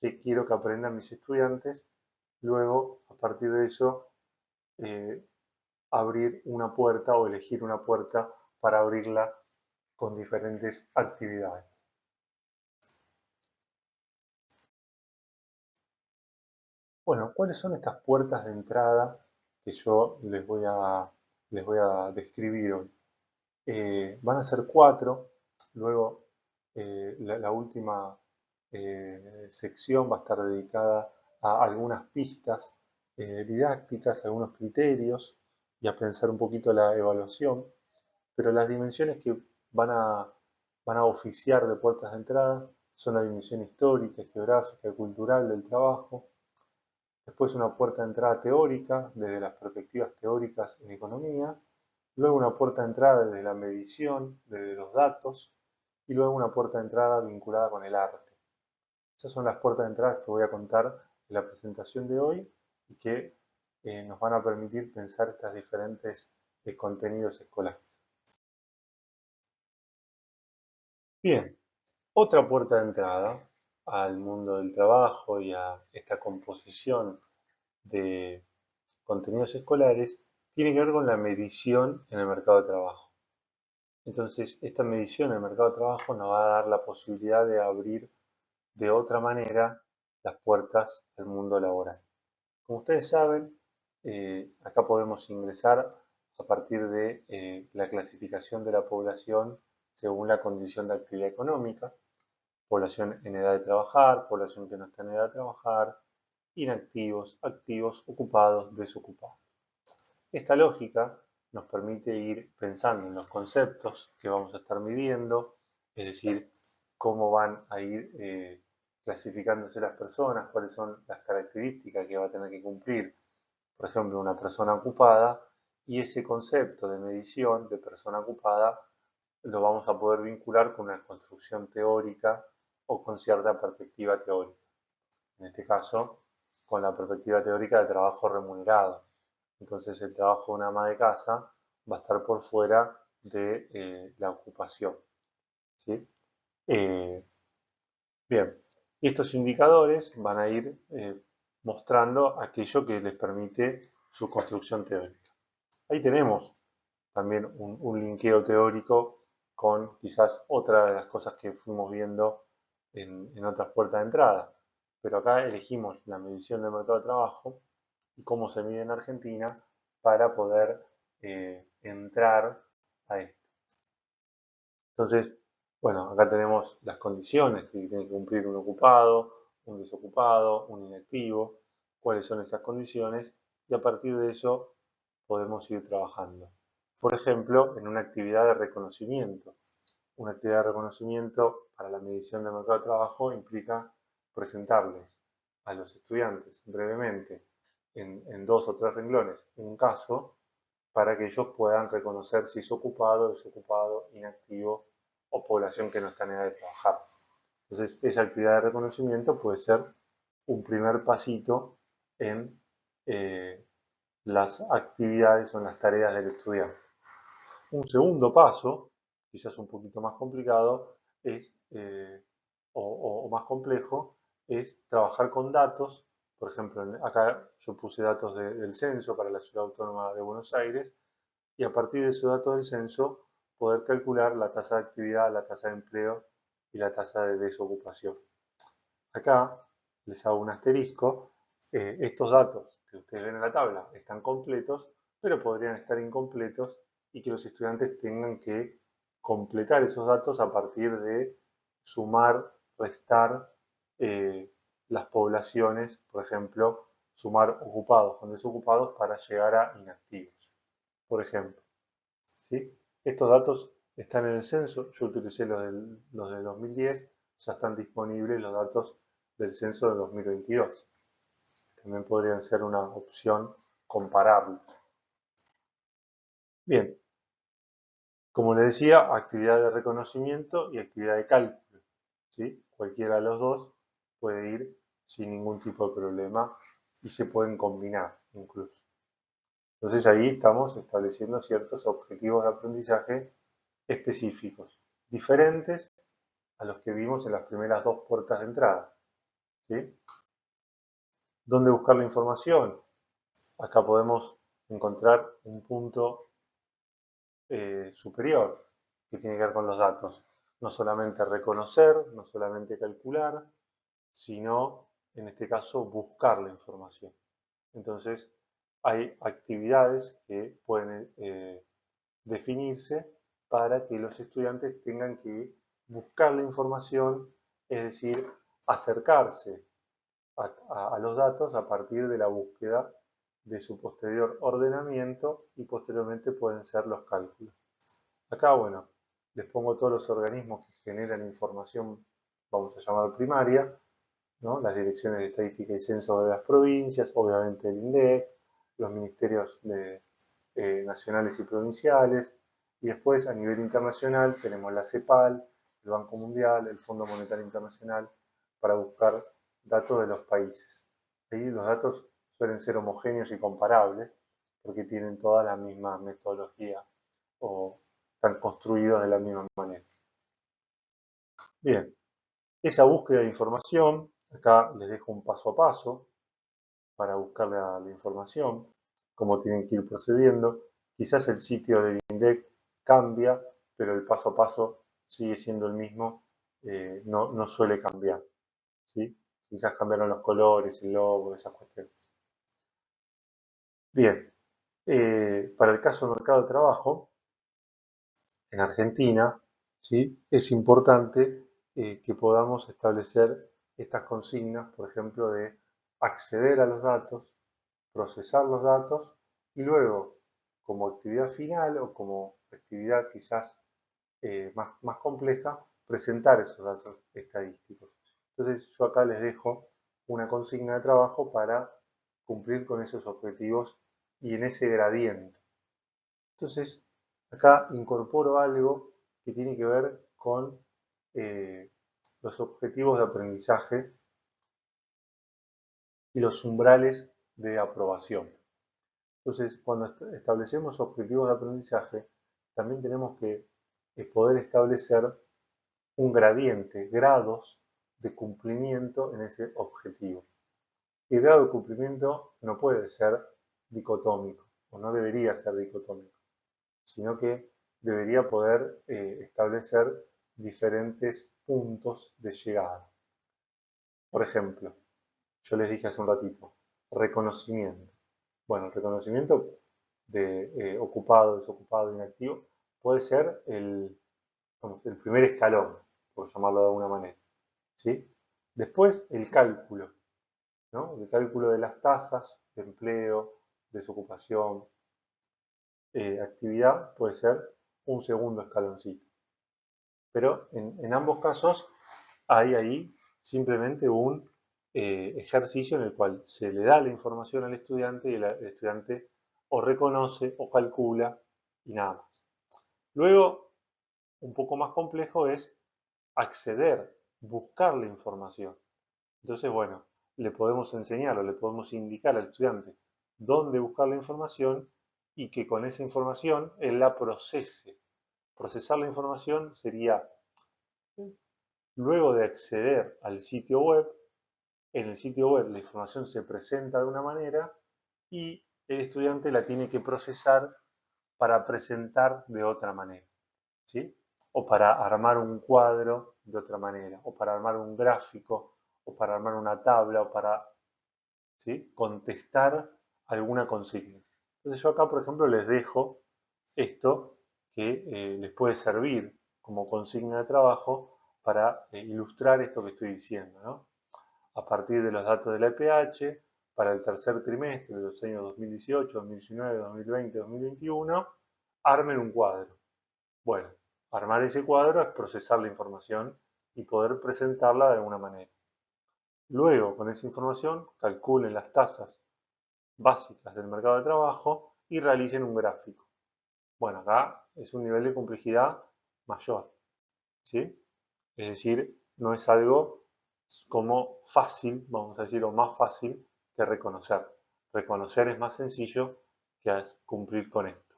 qué quiero que aprendan mis estudiantes, luego, a partir de eso, eh, abrir una puerta o elegir una puerta para abrirla con diferentes actividades. Bueno, ¿cuáles son estas puertas de entrada que yo les voy a describir hoy? Van a ser cuatro, luego la última sección va a estar dedicada a algunas pistas didácticas, algunos criterios y a pensar un poquito la evaluación, pero las dimensiones que van a, van a oficiar de puertas de entrada son la dimensión histórica, geográfica, cultural del trabajo. Después una puerta de entrada teórica, desde las perspectivas teóricas en economía. Luego una puerta de entrada desde la medición, desde los datos. Y luego una puerta de entrada vinculada con el arte. Esas son las puertas de entrada que voy a contar en la presentación de hoy. y que nos van a permitir pensar estos diferentes contenidos escolares. Bien, otra puerta de entrada al mundo del trabajo y a esta composición de contenidos escolares tiene que ver con la medición en el mercado de trabajo. Entonces, esta medición en el mercado de trabajo nos va a dar la posibilidad de abrir de otra manera las puertas al mundo laboral. Como ustedes saben, acá podemos ingresar a partir de la clasificación de la población según la condición de actividad económica, población en edad de trabajar, población que no está en edad de trabajar, inactivos, activos, ocupados, desocupados. Esta lógica nos permite ir pensando en los conceptos que vamos a estar midiendo, es decir, cómo van a ir clasificándose las personas, cuáles son las características que va a tener que cumplir, por ejemplo, una persona ocupada, y ese concepto de medición de persona ocupada lo vamos a poder vincular con una construcción teórica o con cierta perspectiva teórica. En este caso, con la perspectiva teórica de trabajo remunerado. Entonces, el trabajo de una ama de casa va a estar por fuera de la ocupación. ¿Sí? Bien, y estos indicadores van a ir mostrando aquello que les permite su construcción teórica. Ahí tenemos también un linkeo teórico con quizás otra de las cosas que fuimos viendo en otras puertas de entrada. Pero acá elegimos la medición del mercado de trabajo y cómo se mide en Argentina para poder entrar a esto. Entonces, bueno, acá tenemos las condiciones que tiene que cumplir un ocupado, un desocupado, un inactivo, cuáles son esas condiciones y a partir de eso podemos ir trabajando. Por ejemplo, en una actividad de reconocimiento. Una actividad de reconocimiento para la medición del mercado de trabajo implica presentarles a los estudiantes brevemente en 2 o 3 renglones un caso para que ellos puedan reconocer si es ocupado, desocupado, inactivo o población que no está en edad de trabajar. Entonces, esa actividad de reconocimiento puede ser un primer pasito en las actividades o en las tareas del estudiante. Un segundo paso, quizás un poquito más complicado, es, o más complejo, es trabajar con datos. Por ejemplo, acá yo puse datos del censo para la Ciudad Autónoma de Buenos Aires y a partir de esos datos del censo poder calcular la tasa de actividad, la tasa de empleo y la tasa de desocupación. Acá les hago un asterisco. Estos datos que ustedes ven en la tabla están completos, pero podrían estar incompletos y que los estudiantes tengan que completar esos datos a partir de sumar, restar las poblaciones, por ejemplo, sumar ocupados con desocupados para llegar a inactivos, por ejemplo. ¿Sí? Estos datos están en el censo, yo utilicé los de 2010, ya están disponibles los datos del censo de 2022. También podrían ser una opción compararlos. Bien, como les decía, actividad de reconocimiento y actividad de cálculo. ¿Sí? Cualquiera de los dos puede ir sin ningún tipo de problema y se pueden combinar incluso. Entonces ahí estamos estableciendo ciertos objetivos de aprendizaje específicos, diferentes a los que vimos en las primeras 2 puertas de entrada. ¿Sí? ¿Dónde buscar la información? Acá podemos encontrar un punto superior que tiene que ver con los datos. No solamente reconocer, no solamente calcular, sino, en este caso, buscar la información. Entonces, hay actividades que pueden definirse para que los estudiantes tengan que buscar la información, es decir, acercarse a los datos a partir de la búsqueda de su posterior ordenamiento y posteriormente pueden ser los cálculos. Acá, bueno, les pongo todos los organismos que generan información, vamos a llamar primaria, ¿no? Las direcciones de estadística y censo de las provincias, obviamente el INDEC, los ministerios nacionales y provinciales, y después a nivel internacional tenemos la CEPAL, el Banco Mundial, el Fondo Monetario Internacional, para buscar datos de los países. Ahí los datos suelen ser homogéneos y comparables porque tienen toda la misma metodología o están construidos de la misma manera. Bien, esa búsqueda de información, acá les dejo un paso a paso para buscar la información, cómo tienen que ir procediendo. Quizás el sitio del INDEC cambia, pero el paso a paso sigue siendo el mismo, no suele cambiar. ¿Sí? Quizás cambiaron los colores, el logo, esas cuestiones. Bien, para el caso del mercado de trabajo, en Argentina, ¿sí? Es importante que podamos establecer estas consignas, por ejemplo, de acceder a los datos, procesar los datos y luego, como actividad final o como actividad quizás más compleja, presentar esos datos estadísticos. Entonces, yo acá les dejo una consigna de trabajo para cumplir con esos objetivos y en ese gradiente. Entonces, acá incorporo algo que tiene que ver con los objetivos de aprendizaje y los umbrales de aprobación. Entonces, cuando establecemos objetivos de aprendizaje, también tenemos que poder establecer un gradiente, grados de cumplimiento en ese objetivo. Y el grado de cumplimiento no puede ser dicotómico, o no debería ser dicotómico, sino que debería poder establecer diferentes puntos de llegada. Por ejemplo, yo les dije hace un ratito, reconocimiento. Bueno, el reconocimiento de ocupado, desocupado, inactivo, puede ser el primer escalón, por llamarlo de alguna manera. ¿Sí? Después, el cálculo, ¿no? El cálculo de las tasas de empleo, desocupación, actividad, puede ser un segundo escaloncito. Pero en ambos casos hay ahí simplemente un ejercicio en el cual se le da la información al estudiante y el estudiante o reconoce o calcula y nada más. Luego, un poco más complejo es acceder, buscar la información. Entonces, bueno, le podemos enseñar o le podemos indicar al estudiante dónde buscar la información y que con esa información él la procese. Procesar la información sería, luego de acceder al sitio web, en el sitio web la información se presenta de una manera y el estudiante la tiene que procesar para presentar de otra manera, ¿sí? O para armar un cuadro de otra manera, o para armar un gráfico, o para armar una tabla, o para, ¿sí?, contestar alguna consigna. Entonces yo acá, por ejemplo, les dejo esto que les puede servir como consigna de trabajo para ilustrar esto que estoy diciendo, ¿no? A partir de los datos de la EPH, para el tercer trimestre de los años 2018, 2019, 2020, 2021, armen un cuadro. Bueno, armar ese cuadro es procesar la información y poder presentarla de alguna manera. Luego, con esa información, calculen las tasas básicas del mercado de trabajo y realicen un gráfico. Bueno, acá es un nivel de complejidad mayor, ¿sí? Es decir, no es algo como fácil, vamos a decir, o más fácil que reconocer. Reconocer es más sencillo que cumplir con esto.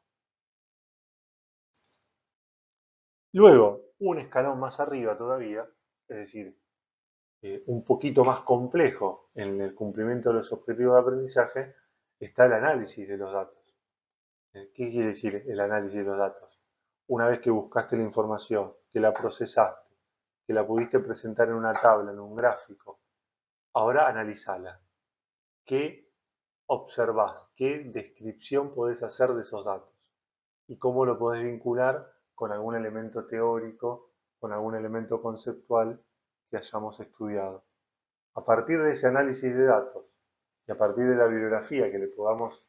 Luego, un escalón más arriba todavía, es decir, un poquito más complejo en el cumplimiento de los objetivos de aprendizaje, está el análisis de los datos. ¿Qué quiere decir el análisis de los datos? Una vez que buscaste la información, que la procesaste, que la pudiste presentar en una tabla, en un gráfico, ahora analizala. ¿Qué observás? ¿Qué descripción podés hacer de esos datos? ¿Y cómo lo podés vincular con algún elemento teórico, con algún elemento conceptual que hayamos estudiado? A partir de ese análisis de datos y a partir de la bibliografía que le podamos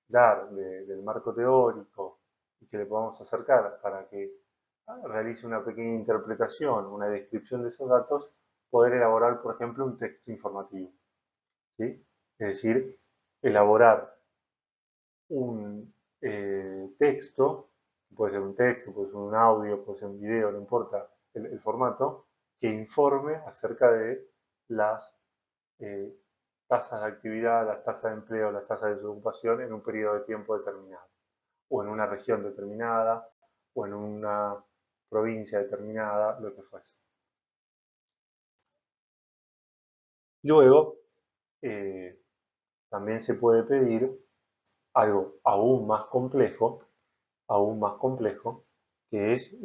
dar del marco teórico y que le podamos acercar para que realice una pequeña interpretación, una descripción de esos datos, poder elaborar, por ejemplo, un texto informativo, ¿sí? Es decir, elaborar un texto, puede ser un texto, puede ser un audio, puede ser un video, no importa el formato, que informe acerca de las tasas de actividad, las tasas de empleo, las tasas de desocupación en un periodo de tiempo determinado, o en una región determinada, o en una provincia determinada, lo que fuese. Luego, eh, también se puede pedir algo aún más complejo, que es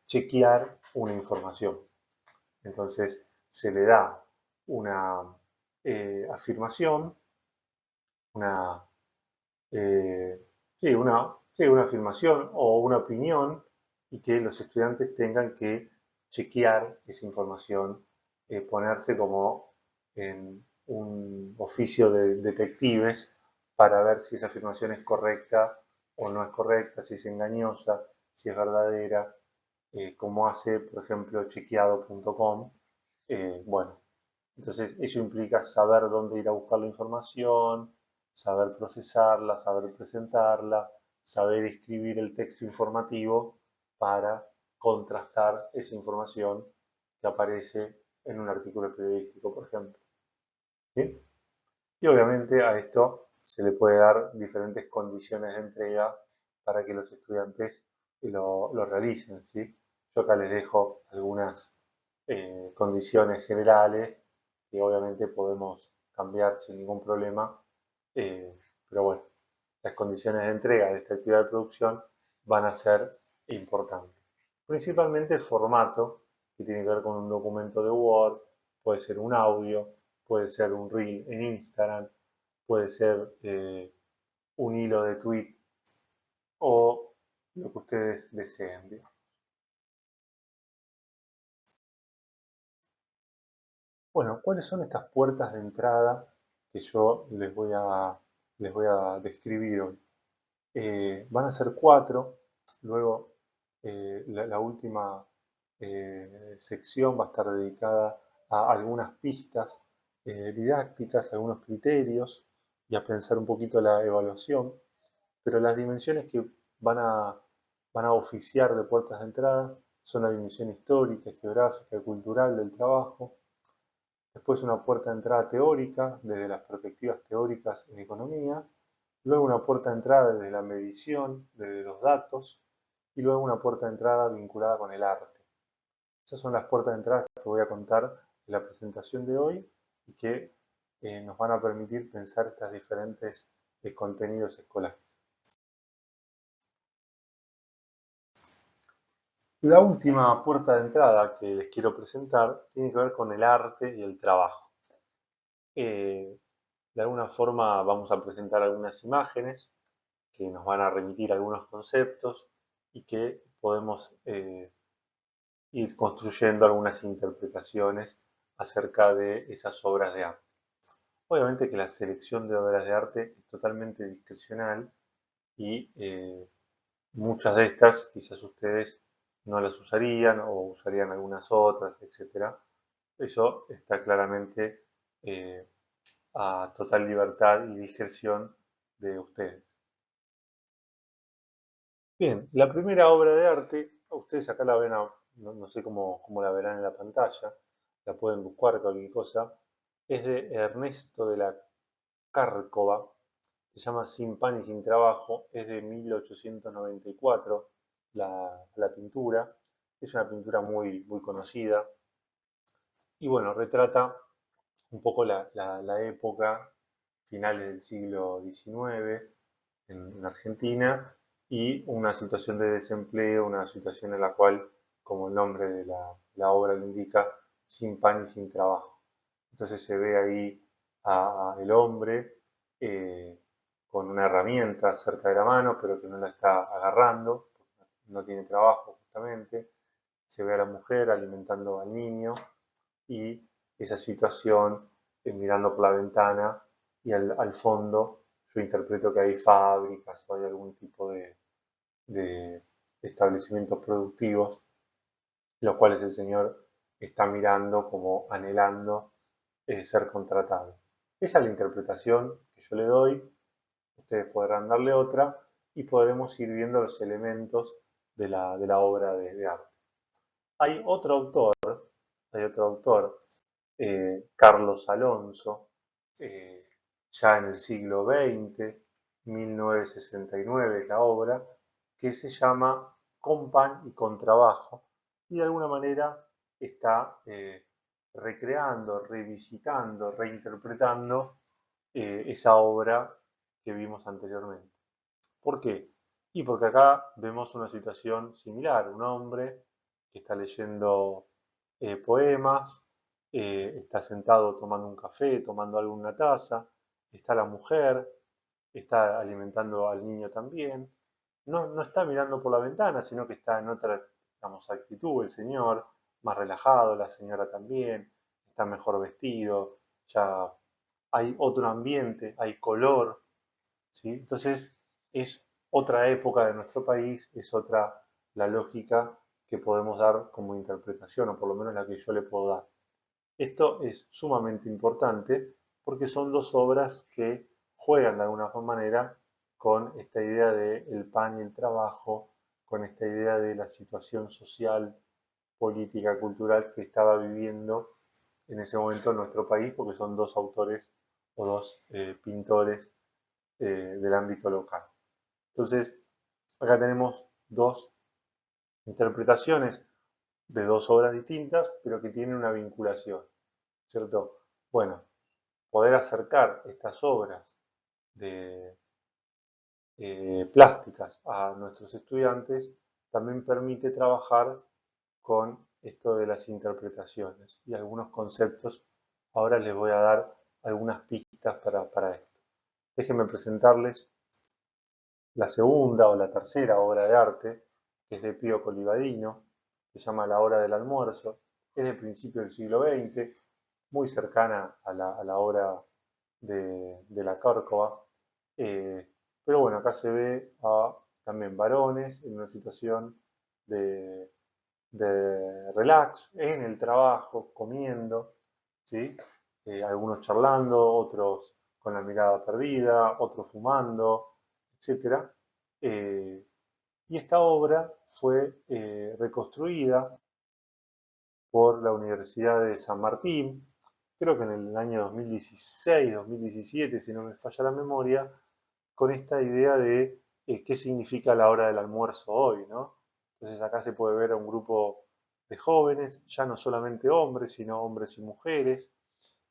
chequear una información. Entonces, se le da una afirmación, una, eh, sí, una afirmación o una opinión y que los estudiantes tengan que chequear esa información, ponerse como en un oficio de detectives para ver si esa afirmación es correcta o no es correcta, si es engañosa, si es verdadera, como hace, por ejemplo, chequeado.com. Bueno, entonces eso implica saber dónde ir a buscar la información, saber procesarla, saber presentarla, saber escribir el texto informativo para contrastar esa información que aparece en un artículo periodístico, por ejemplo. ¿Sí? Y obviamente a esto se le puede dar diferentes condiciones de entrega para que los estudiantes lo realicen. ¿Sí? Yo acá les dejo algunas condiciones generales que obviamente podemos cambiar sin ningún problema, pero bueno, las condiciones de entrega de esta actividad de producción van a ser importantes. Principalmente el formato, que tiene que ver con un documento de Word, puede ser un audio, puede ser un reel en Instagram, puede ser un hilo de tweet o lo que ustedes deseen, digamos. Bueno, ¿cuáles son estas puertas de entrada que yo les voy a describir hoy? Van a ser cuatro, luego la última sección va a estar dedicada a algunas pistas didácticas, algunos criterios y a pensar un poquito la evaluación, pero las dimensiones que van a, van a oficiar de puertas de entrada son la dimensión histórica, geográfica, cultural del trabajo. Después una puerta de entrada teórica, desde las perspectivas teóricas en economía. Luego una puerta de entrada desde la medición, desde los datos. Y luego una puerta de entrada vinculada con el arte. Esas son las puertas de entrada que voy a contar en la presentación de hoy y que nos van a permitir pensar estos diferentes contenidos escolares. La última puerta de entrada que les quiero presentar tiene que ver con el arte y el trabajo. De alguna forma vamos a presentar algunas imágenes que nos van a remitir algunos conceptos y que podemos ir construyendo algunas interpretaciones acerca de esas obras de arte. Obviamente que la selección de obras de arte es totalmente discrecional y muchas de estas quizás ustedes no las usarían o usarían algunas otras, etc. Eso está claramente a total libertad y discreción de ustedes. Bien, la primera obra de arte, ustedes acá la ven, no sé cómo la verán en la pantalla, la pueden buscar cualquier cosa, es de Ernesto de la Cárcova, se llama Sin pan y sin trabajo, es de 1894 la pintura, es una pintura muy conocida y bueno, retrata un poco la época, finales del siglo XIX en Argentina, y una situación de desempleo, una situación en la cual, como el nombre de la obra lo indica, sin pan y sin trabajo. Entonces se ve ahí a el hombre con una herramienta cerca de la mano, pero que no la está agarrando, no tiene trabajo justamente. Se ve a la mujer alimentando al niño y esa situación mirando por la ventana y al fondo yo interpreto que hay fábricas o hay algún tipo de establecimientos productivos, los cuales el señor está mirando como anhelando ser contratado. Esa es la interpretación que yo le doy, ustedes podrán darle otra y podremos ir viendo los elementos de la obra de arte. Hay otro autor, Carlos Alonso, eh, ya en el siglo XX, 1969 es la obra, que se llama Con pan y con trabajo, y de alguna manera está recreando, revisitando, reinterpretando esa obra que vimos anteriormente. ¿Por qué? Y porque acá vemos una situación similar, un hombre que está leyendo poemas, está sentado tomando un café, tomando algo en una taza, está la mujer, está alimentando al niño también, no está mirando por la ventana, sino que está en otra, digamos, actitud el señor, más relajado, la señora también, está mejor vestido, ya hay otro ambiente, hay color, ¿sí? Entonces es otra época de nuestro país, es otra la lógica que podemos dar como interpretación, o por lo menos la que yo le puedo dar. Esto es sumamente importante porque son dos obras que juegan de alguna manera con esta idea del pan y el trabajo, con esta idea de la situación social, política, cultural que estaba viviendo en ese momento en nuestro país, porque son dos autores o dos pintores del ámbito local. Entonces, acá tenemos dos interpretaciones de dos obras distintas, pero que tienen una vinculación, ¿cierto? Bueno, poder acercar estas obras de, plásticas a nuestros estudiantes también permite trabajar con esto de las interpretaciones y algunos conceptos. Ahora les voy a dar algunas pistas para esto. Déjenme presentarles la segunda o la tercera obra de arte, que es de Pío Colivadino, se llama La hora del almuerzo, es de principio del siglo XX, muy cercana a la obra de la Córcova. Pero bueno, acá se ve a también varones en una situación de, de relax, en el trabajo, comiendo, ¿sí? Algunos charlando, otros con la mirada perdida, otros fumando, etcétera. Eh, y esta obra fue reconstruida por la Universidad de San Martín, creo que en el año 2016, 2017, si no me falla la memoria, con esta idea de qué significa la hora del almuerzo hoy, ¿no? Entonces acá se puede ver a un grupo de jóvenes, ya no solamente hombres, sino hombres y mujeres,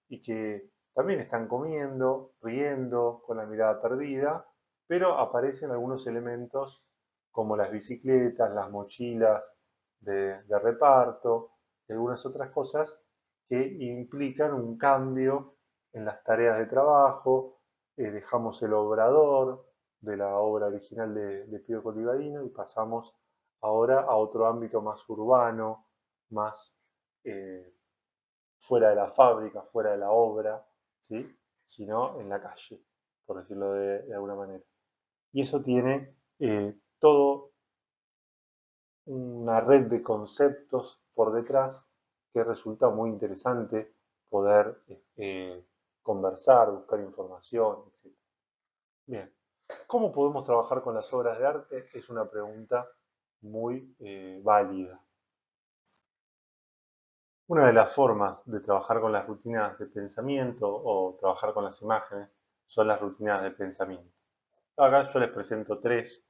y que también están comiendo, riendo, con la mirada perdida, pero aparecen algunos elementos como las bicicletas, las mochilas de reparto y algunas otras cosas que implican un cambio en las tareas de trabajo. Dejamos el obrador de la obra original de Pío Colivadino y pasamos ahora a otro ámbito más urbano, más eh, fuera de la fábrica, fuera de la obra, ¿sí? Sino en la calle, por decirlo de alguna manera. Y eso tiene todo una red de conceptos por detrás que resulta muy interesante poder conversar, buscar información, etc. Bien, ¿cómo podemos trabajar con las obras de arte? Es una pregunta muy válida. Una de las formas de trabajar con las rutinas de pensamiento o trabajar con las imágenes son las rutinas de pensamiento. Acá yo les presento tres,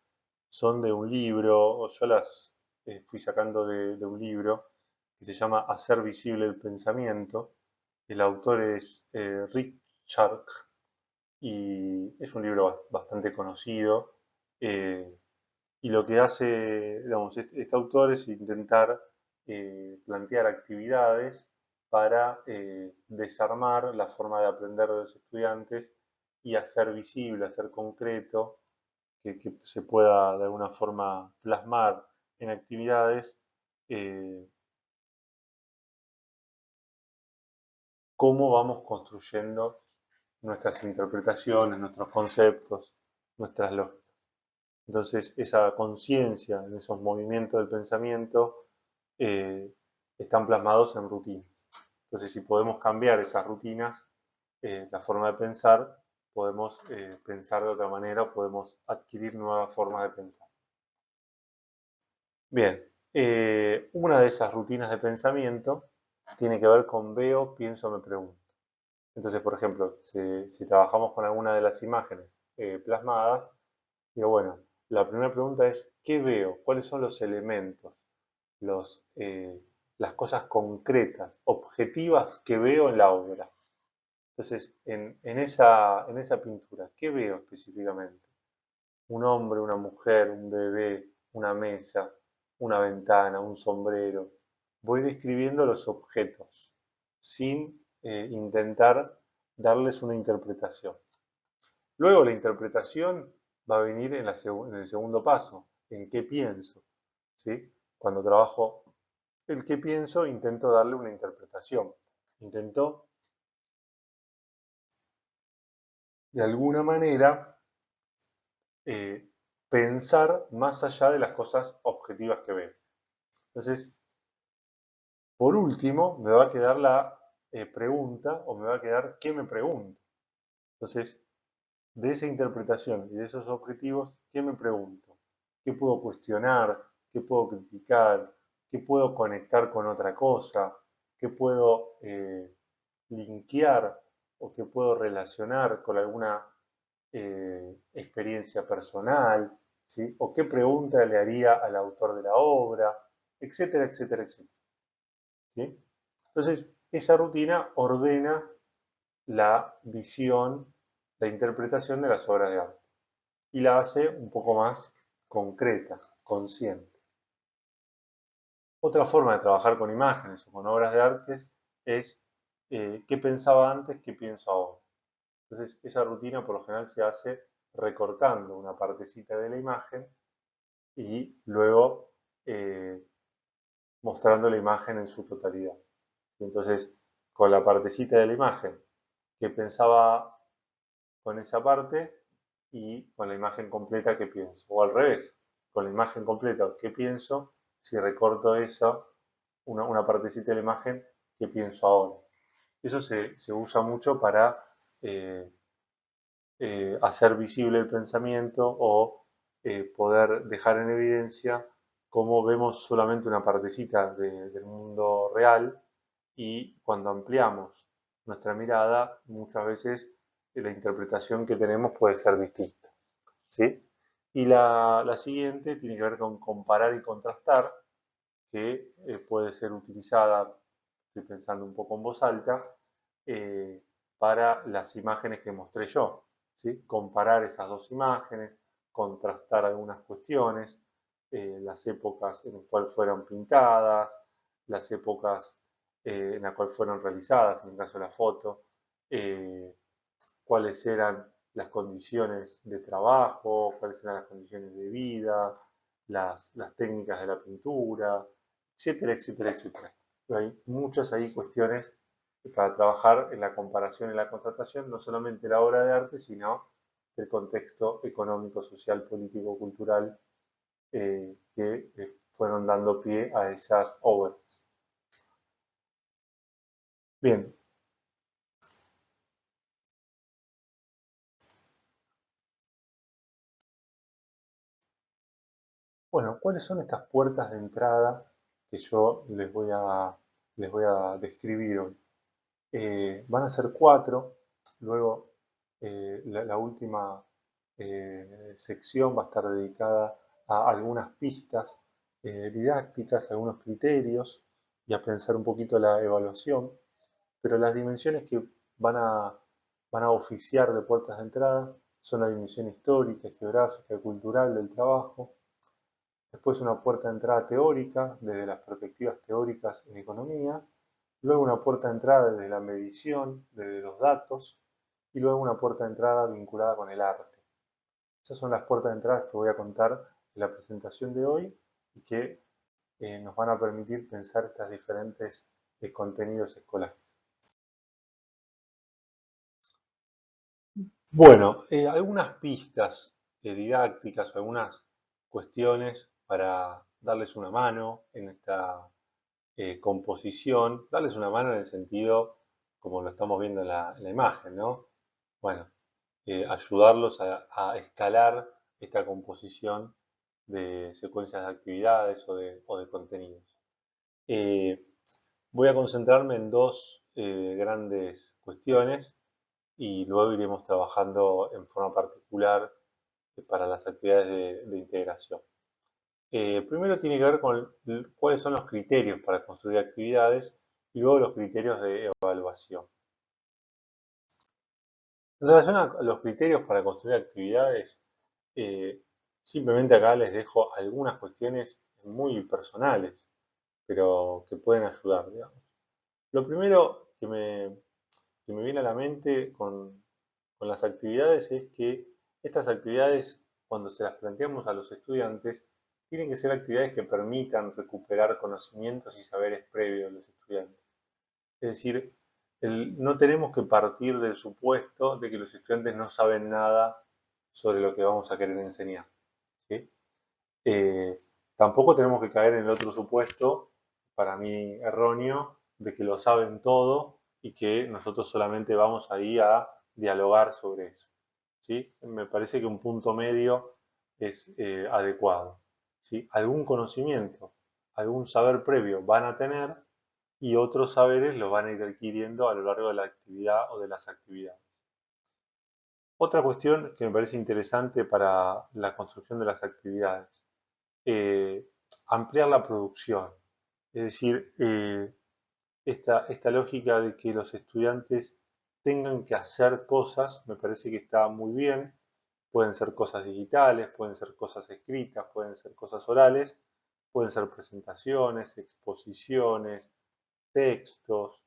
son de un libro, o yo las fui sacando de un libro que se llama Hacer visible el pensamiento. El autor es Richard y es un libro bastante conocido. eh, y lo que hace, digamos, este autor es intentar plantear actividades para desarmar la forma de aprender de los estudiantes y hacer visible, hacer concreto, que se pueda de alguna forma plasmar en actividades eh, cómo vamos construyendo nuestras interpretaciones, nuestros conceptos, nuestras lógicas. Entonces, esa conciencia en esos movimientos del pensamiento eh, están plasmados en rutinas. Entonces, si podemos cambiar esas rutinas, la forma de pensar, podemos pensar de otra manera, podemos adquirir nuevas formas de pensar. Bien, una de esas rutinas de pensamiento tiene que ver con veo, pienso, me pregunto. Entonces, por ejemplo, si trabajamos con alguna de las imágenes plasmadas, digo, bueno, la primera pregunta es, ¿qué veo? ¿Cuáles son los elementos, los, las cosas concretas, objetivas que veo en la obra? Entonces, en esa pintura, ¿qué veo específicamente? Un hombre, una mujer, un bebé, una mesa, una ventana, un sombrero. Voy describiendo los objetos sin intentar darles una interpretación. Luego la interpretación va a venir en el segundo paso, en qué pienso. ¿Sí? Cuando trabajo el qué pienso, intento darle una interpretación. Intento, de alguna manera, eh, pensar más allá de las cosas objetivas que veo. Entonces, por último, me va a quedar la pregunta o me va a quedar qué me pregunto. Entonces, de esa interpretación y de esos objetivos, ¿qué me pregunto? ¿Qué puedo cuestionar? ¿Qué puedo criticar? ¿Qué puedo conectar con otra cosa? ¿Qué puedo linkear o qué puedo relacionar con alguna experiencia personal? ¿Sí? ¿O qué pregunta le haría al autor de la obra? Etcétera, etcétera, etcétera. ¿Sí? Entonces, esa rutina ordena la visión, la interpretación de las obras de arte y la hace un poco más concreta, consciente. Otra forma de trabajar con imágenes o con obras de arte es qué pensaba antes, qué pienso ahora. Entonces, esa rutina por lo general se hace recortando una partecita de la imagen y luego eh, mostrando la imagen en su totalidad. Entonces, con la partecita de la imagen que pensaba con esa parte y con la imagen completa que pienso. O al revés, con la imagen completa que pienso, si recorto eso, una partecita de la imagen que pienso ahora. Eso se usa mucho para eh, hacer visible el pensamiento o poder dejar en evidencia cómo vemos solamente una partecita del mundo real y cuando ampliamos nuestra mirada, muchas veces la interpretación que tenemos puede ser distinta. ¿Sí? Y la siguiente tiene que ver con comparar y contrastar, que puede ser utilizada, estoy pensando un poco en voz alta, eh, para las imágenes que mostré yo. ¿Sí? Comparar esas dos imágenes, contrastar algunas cuestiones, las épocas en las cuales fueron pintadas, las épocas en las cuales fueron realizadas, en el caso de la foto, eh, cuáles eran las condiciones de trabajo, cuáles eran las condiciones de vida, las técnicas de la pintura, etcétera, etcétera, etcétera. Pero hay muchas ahí cuestiones para trabajar en la comparación y la contratación, no solamente la obra de arte, sino el contexto económico, social, político, cultural que fueron dando pie a esas obras. Bien, bueno, ¿cuáles son estas puertas de entrada que yo les voy a describir hoy? Van a ser cuatro, luego la última sección va a estar dedicada a algunas pistas didácticas, algunos criterios y a pensar un poquito la evaluación, pero las dimensiones que van a, van a oficiar de puertas de entrada son la dimensión histórica, geográfica, cultural del trabajo. Después una puerta de entrada teórica, desde las perspectivas teóricas en economía. Luego una puerta de entrada desde la medición, desde los datos. Y luego una puerta de entrada vinculada con el arte. Esas son las puertas de entrada que voy a contar en la presentación de hoy y que nos van a permitir pensar estos diferentes contenidos escolares. Bueno, algunas pistas didácticas o algunas cuestiones para darles una mano en esta composición, darles una mano en el sentido como lo estamos viendo en la imagen, ¿no? Bueno, ayudarlos a escalar esta composición de secuencias de actividades o de contenidos. Eh, Voy a concentrarme en dos grandes cuestiones y luego iremos trabajando en forma particular para las actividades de integración. Primero tiene que ver con cuáles son los criterios para construir actividades y luego los criterios de evaluación. En relación a los criterios para construir actividades, eh, simplemente acá les dejo algunas cuestiones muy personales, pero que pueden ayudar, digamos. Lo primero que me viene a la mente con las actividades es que estas actividades, cuando se las planteamos a los estudiantes, tienen que ser actividades que permitan recuperar conocimientos y saberes previos de los estudiantes. Es decir, no tenemos que partir del supuesto de que los estudiantes no saben nada sobre lo que vamos a querer enseñar, ¿sí? Eh, Tampoco tenemos que caer en el otro supuesto, para mí erróneo, de que lo saben todo y que nosotros solamente vamos ahí a dialogar sobre eso, ¿sí? Me parece que un punto medio es adecuado, ¿sí? Algún conocimiento, algún saber previo van a tener y otros saberes los van a ir adquiriendo a lo largo de la actividad o de las actividades. Otra cuestión que me parece interesante para la construcción de las actividades, eh, ampliar la producción. Es decir, esta lógica de que los estudiantes tengan que hacer cosas, me parece que está muy bien. Pueden ser cosas digitales, pueden ser cosas escritas, pueden ser cosas orales, pueden ser presentaciones, exposiciones, textos,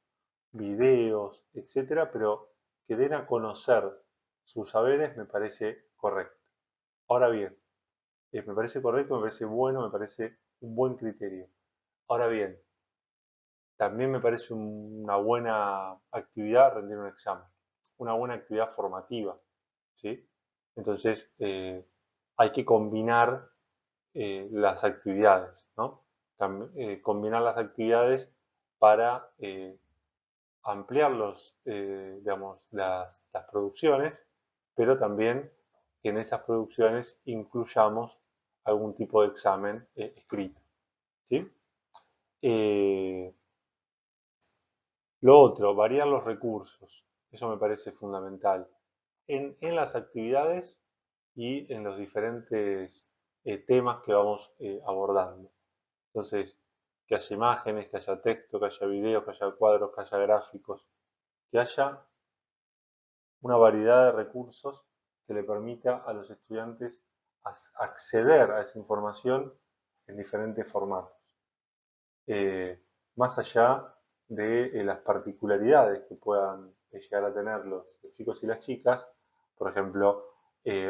videos, etcétera, pero que den a conocer sus saberes me parece correcto. Ahora bien, me parece correcto, me parece bueno, me parece un buen criterio. Ahora bien, también me parece una buena actividad rendir un examen, una buena actividad formativa, ¿sí? Entonces, hay que combinar las actividades, ¿no? Combinar las actividades para ampliar digamos, las producciones, pero también que en esas producciones incluyamos algún tipo de examen escrito, ¿sí? Eh, lo otro, variar los recursos. Eso me parece fundamental en las actividades y en los diferentes temas que vamos abordando. Entonces, que haya imágenes, que haya texto, que haya videos, que haya cuadros, que haya gráficos, que haya una variedad de recursos que le permita a los estudiantes acceder a esa información en diferentes formatos. Más allá de las particularidades que puedan llegar a tener los chicos y las chicas, por ejemplo,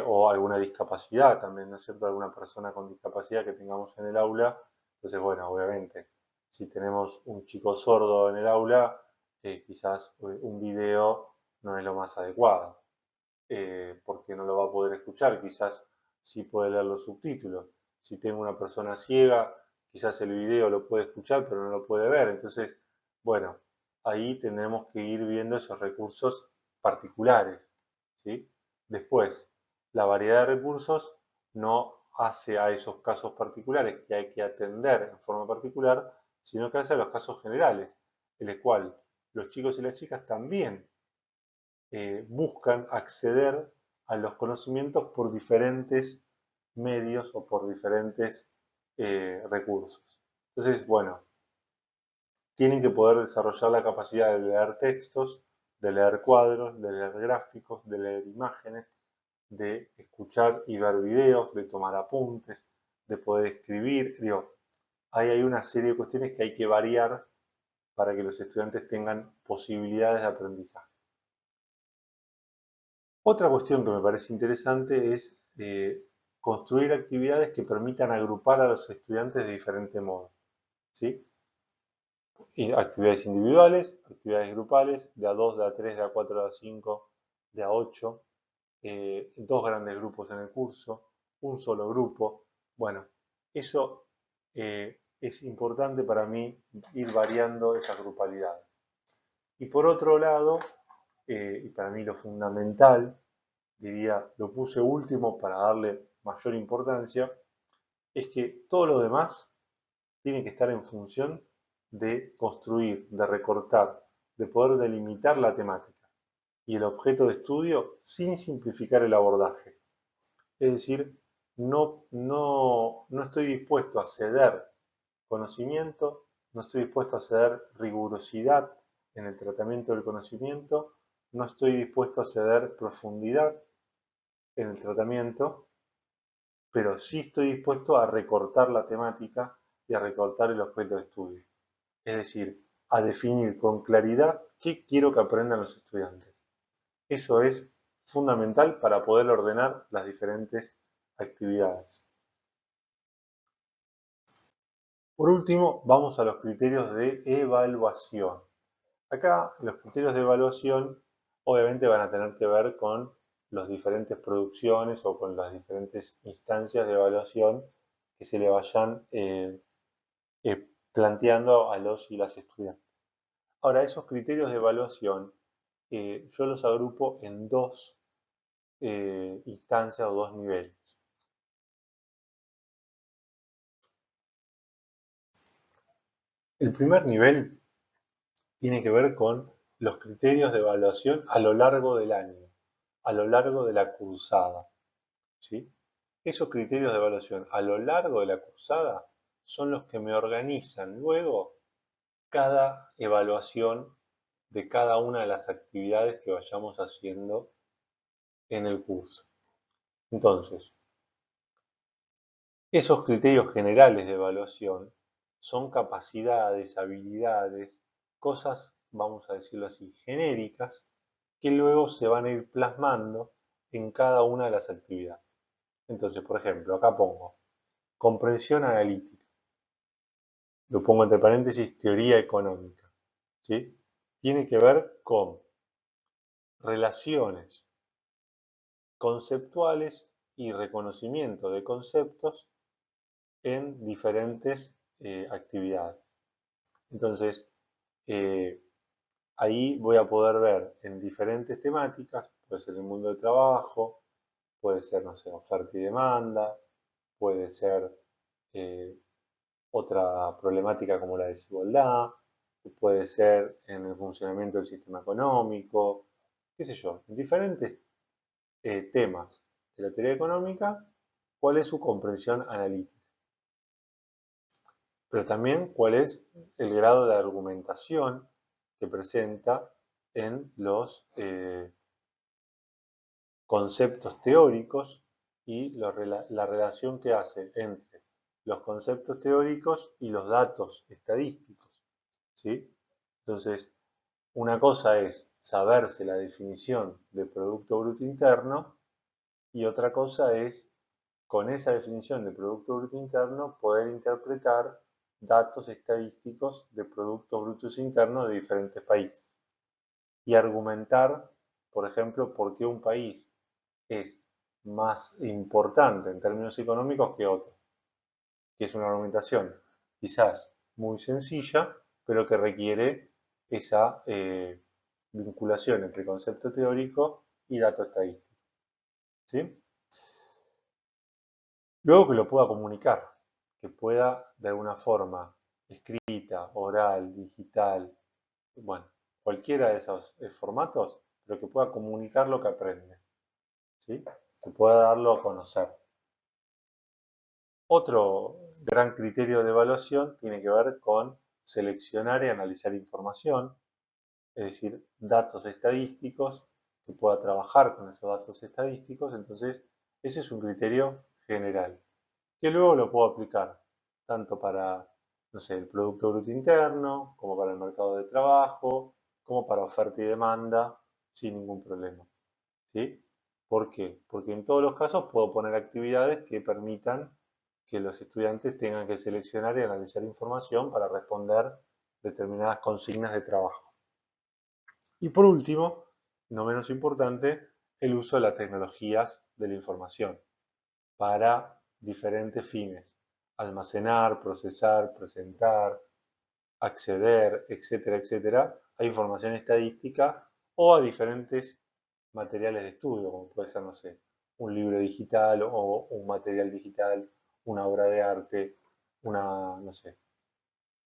o alguna discapacidad también, ¿no es cierto? Alguna persona con discapacidad que tengamos en el aula. Entonces, bueno, obviamente, si tenemos un chico sordo en el aula, quizás un video no es lo más adecuado, porque no lo va a poder escuchar, quizás sí puede leer los subtítulos. Si tengo una persona ciega, quizás el video lo puede escuchar, pero no lo puede ver. Entonces, bueno, ahí tenemos que ir viendo esos recursos particulares, ¿sí? Después, la variedad de recursos no hace a esos casos particulares que hay que atender en forma particular, sino que hace a los casos generales, en el cual los chicos y las chicas también buscan acceder a los conocimientos por diferentes medios o por diferentes recursos. Entonces, bueno, tienen que poder desarrollar la capacidad de leer textos, de leer cuadros, de leer gráficos, de leer imágenes, de escuchar y ver videos, de tomar apuntes, de poder escribir. Digo, ahí hay una serie de cuestiones que hay que variar para que los estudiantes tengan posibilidades de aprendizaje. Otra cuestión que me parece interesante es construir actividades que permitan agrupar a los estudiantes de diferente modo, ¿sí? Y actividades individuales, actividades grupales, de a 2, de a 3, de a 4, de a 5, de a 8, dos grandes grupos en el curso, un solo grupo. Bueno, eso es importante para mí ir variando esas grupalidades. Y por otro lado, y para mí lo fundamental, diría, lo puse último para darle mayor importancia, es que todo lo demás tiene que estar en función de construir, de recortar, de poder delimitar la temática y el objeto de estudio sin simplificar el abordaje. Es decir, no estoy dispuesto a ceder conocimiento, no estoy dispuesto a ceder rigurosidad en el tratamiento del conocimiento, no estoy dispuesto a ceder profundidad en el tratamiento, pero sí estoy dispuesto a recortar la temática y a recortar el objeto de estudio. Es decir, a definir con claridad qué quiero que aprendan los estudiantes. Eso es fundamental para poder ordenar las diferentes actividades. Por último, vamos a los criterios de evaluación. Acá los criterios de evaluación obviamente van a tener que ver con las diferentes producciones o con las diferentes instancias de evaluación que se le vayan planteando a los y las estudiantes. Ahora, esos criterios de evaluación yo los agrupo en dos instancias o dos niveles. El primer nivel tiene que ver con los criterios de evaluación a lo largo del año, a lo largo de la cursada, ¿sí? Esos criterios de evaluación a lo largo de la cursada son los que me organizan luego cada evaluación de cada una de las actividades que vayamos haciendo en el curso. Entonces, esos criterios generales de evaluación son capacidades, habilidades, cosas, vamos a decirlo así, genéricas, que luego se van a ir plasmando en cada una de las actividades. Entonces, por ejemplo, acá pongo comprensión analítica. Lo pongo entre paréntesis, teoría económica. ¿Sí? Tiene que ver con relaciones conceptuales y reconocimiento de conceptos en diferentes actividades. Entonces, eh, ahí voy a poder ver en diferentes temáticas, puede ser el mundo del trabajo, puede ser, no sé, oferta y demanda, puede ser eh, otra problemática como la desigualdad, puede ser en el funcionamiento del sistema económico, qué sé yo, en diferentes temas de la teoría económica, cuál es su comprensión analítica, pero también cuál es el grado de argumentación que presenta en los conceptos teóricos y la relación que hace entre los conceptos teóricos y los datos estadísticos, ¿sí? Entonces, una cosa es saberse la definición de Producto Bruto Interno y otra cosa es, con esa definición de Producto Bruto Interno, poder interpretar datos estadísticos de Productos Brutos Internos de diferentes países y argumentar, por ejemplo, por qué un país es más importante en términos económicos que otro, que es una argumentación quizás muy sencilla, pero que requiere esa vinculación entre concepto teórico y dato estadístico. ¿Sí? Luego que lo pueda comunicar, que pueda de alguna forma, escrita, oral, digital, bueno, cualquiera de esos formatos, pero que pueda comunicar lo que aprende, ¿sí? Que pueda darlo a conocer. Otro gran criterio de evaluación tiene que ver con seleccionar y analizar información, es decir, datos estadísticos, que pueda trabajar con esos datos estadísticos. Entonces, ese es un criterio general, que luego lo puedo aplicar tanto para, no sé, el Producto Bruto Interno, como para el mercado de trabajo, como para oferta y demanda, sin ningún problema. ¿Sí? ¿Por qué? Porque en todos los casos puedo poner actividades que permitan que los estudiantes tengan que seleccionar y analizar información para responder determinadas consignas de trabajo. Y por último, no menos importante, el uso de las tecnologías de la información para diferentes fines. Almacenar, procesar, presentar, acceder, etcétera, etcétera, a información estadística o a diferentes materiales de estudio, como puede ser, no sé, un libro digital o un material digital, una obra de arte, una, no sé,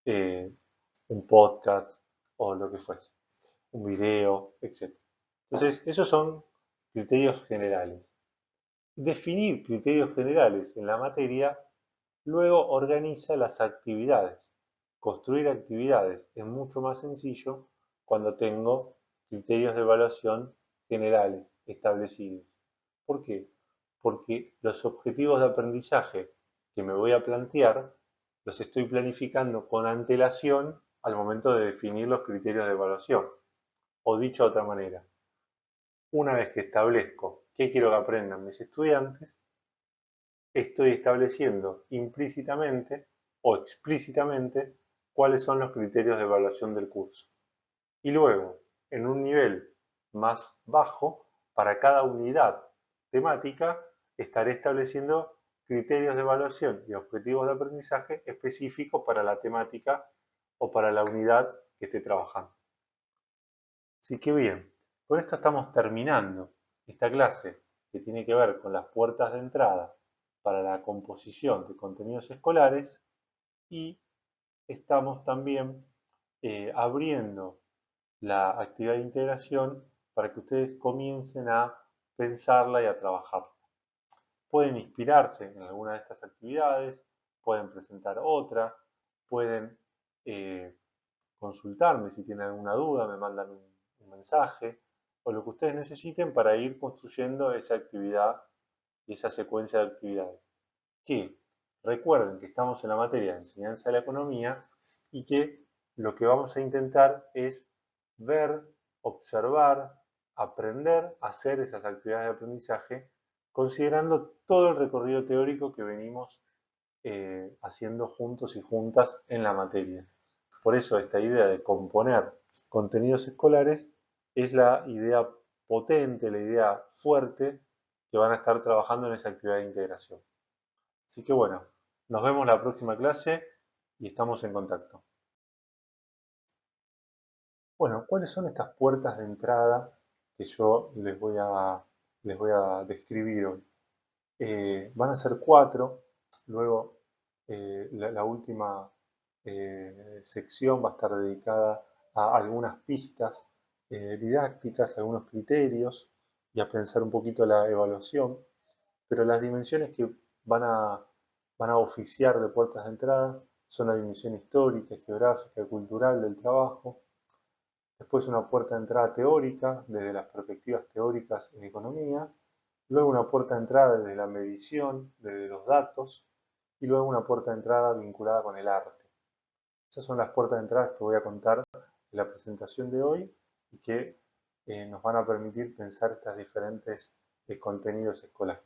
un podcast o lo que fuese. un video, etc. Entonces, esos son criterios generales. Definir criterios generales en la materia luego organiza las actividades. Construir actividades es mucho más sencillo cuando tengo criterios de evaluación generales establecidos. ¿Por qué? Porque los objetivos de aprendizaje que me voy a plantear los estoy planificando con antelación al momento de definir los criterios de evaluación. O dicho de otra manera, una vez que establezco qué quiero que aprendan mis estudiantes, estoy estableciendo implícitamente o explícitamente cuáles son los criterios de evaluación del curso. Y luego, en un nivel más bajo, para cada unidad temática, estaré estableciendo criterios de evaluación y objetivos de aprendizaje específicos para la temática o para la unidad que esté trabajando. Así que bien, con esto estamos terminando esta clase que tiene que ver con las puertas de entrada para la composición de contenidos escolares y estamos también abriendo la actividad de integración para que ustedes comiencen a pensarla y a trabajarla. Pueden inspirarse en alguna de estas actividades, pueden presentar otra, pueden consultarme si tienen alguna duda, me mandan un mensaje o lo que ustedes necesiten para ir construyendo esa actividad y esa secuencia de actividades. Que recuerden que estamos en la materia de enseñanza de la economía y que lo que vamos a intentar es ver, observar, aprender a hacer esas actividades de aprendizaje considerando todo el recorrido teórico que venimos haciendo juntos y juntas en la materia. Por eso esta idea de componer contenidos escolares es la idea potente, la idea fuerte que van a estar trabajando en esa actividad de integración. Así que bueno, nos vemos la próxima clase y estamos en contacto. Bueno, ¿cuáles son estas puertas de entrada que yo les voy a describir hoy? Van a ser 4, luego la última sección va a estar dedicada a algunas pistas didácticas, algunos criterios y a pensar un poquito la evaluación, pero las dimensiones que van a, van a oficiar de puertas de entrada son la dimensión histórica, geográfica, cultural del trabajo. Después una puerta de entrada teórica, desde las perspectivas teóricas en economía. Luego una puerta de entrada desde la medición, desde los datos. Y luego una puerta de entrada vinculada con el arte. Esas son las puertas de entrada que voy a contar en la presentación de hoy y que nos van a permitir pensar estos diferentes contenidos escolares.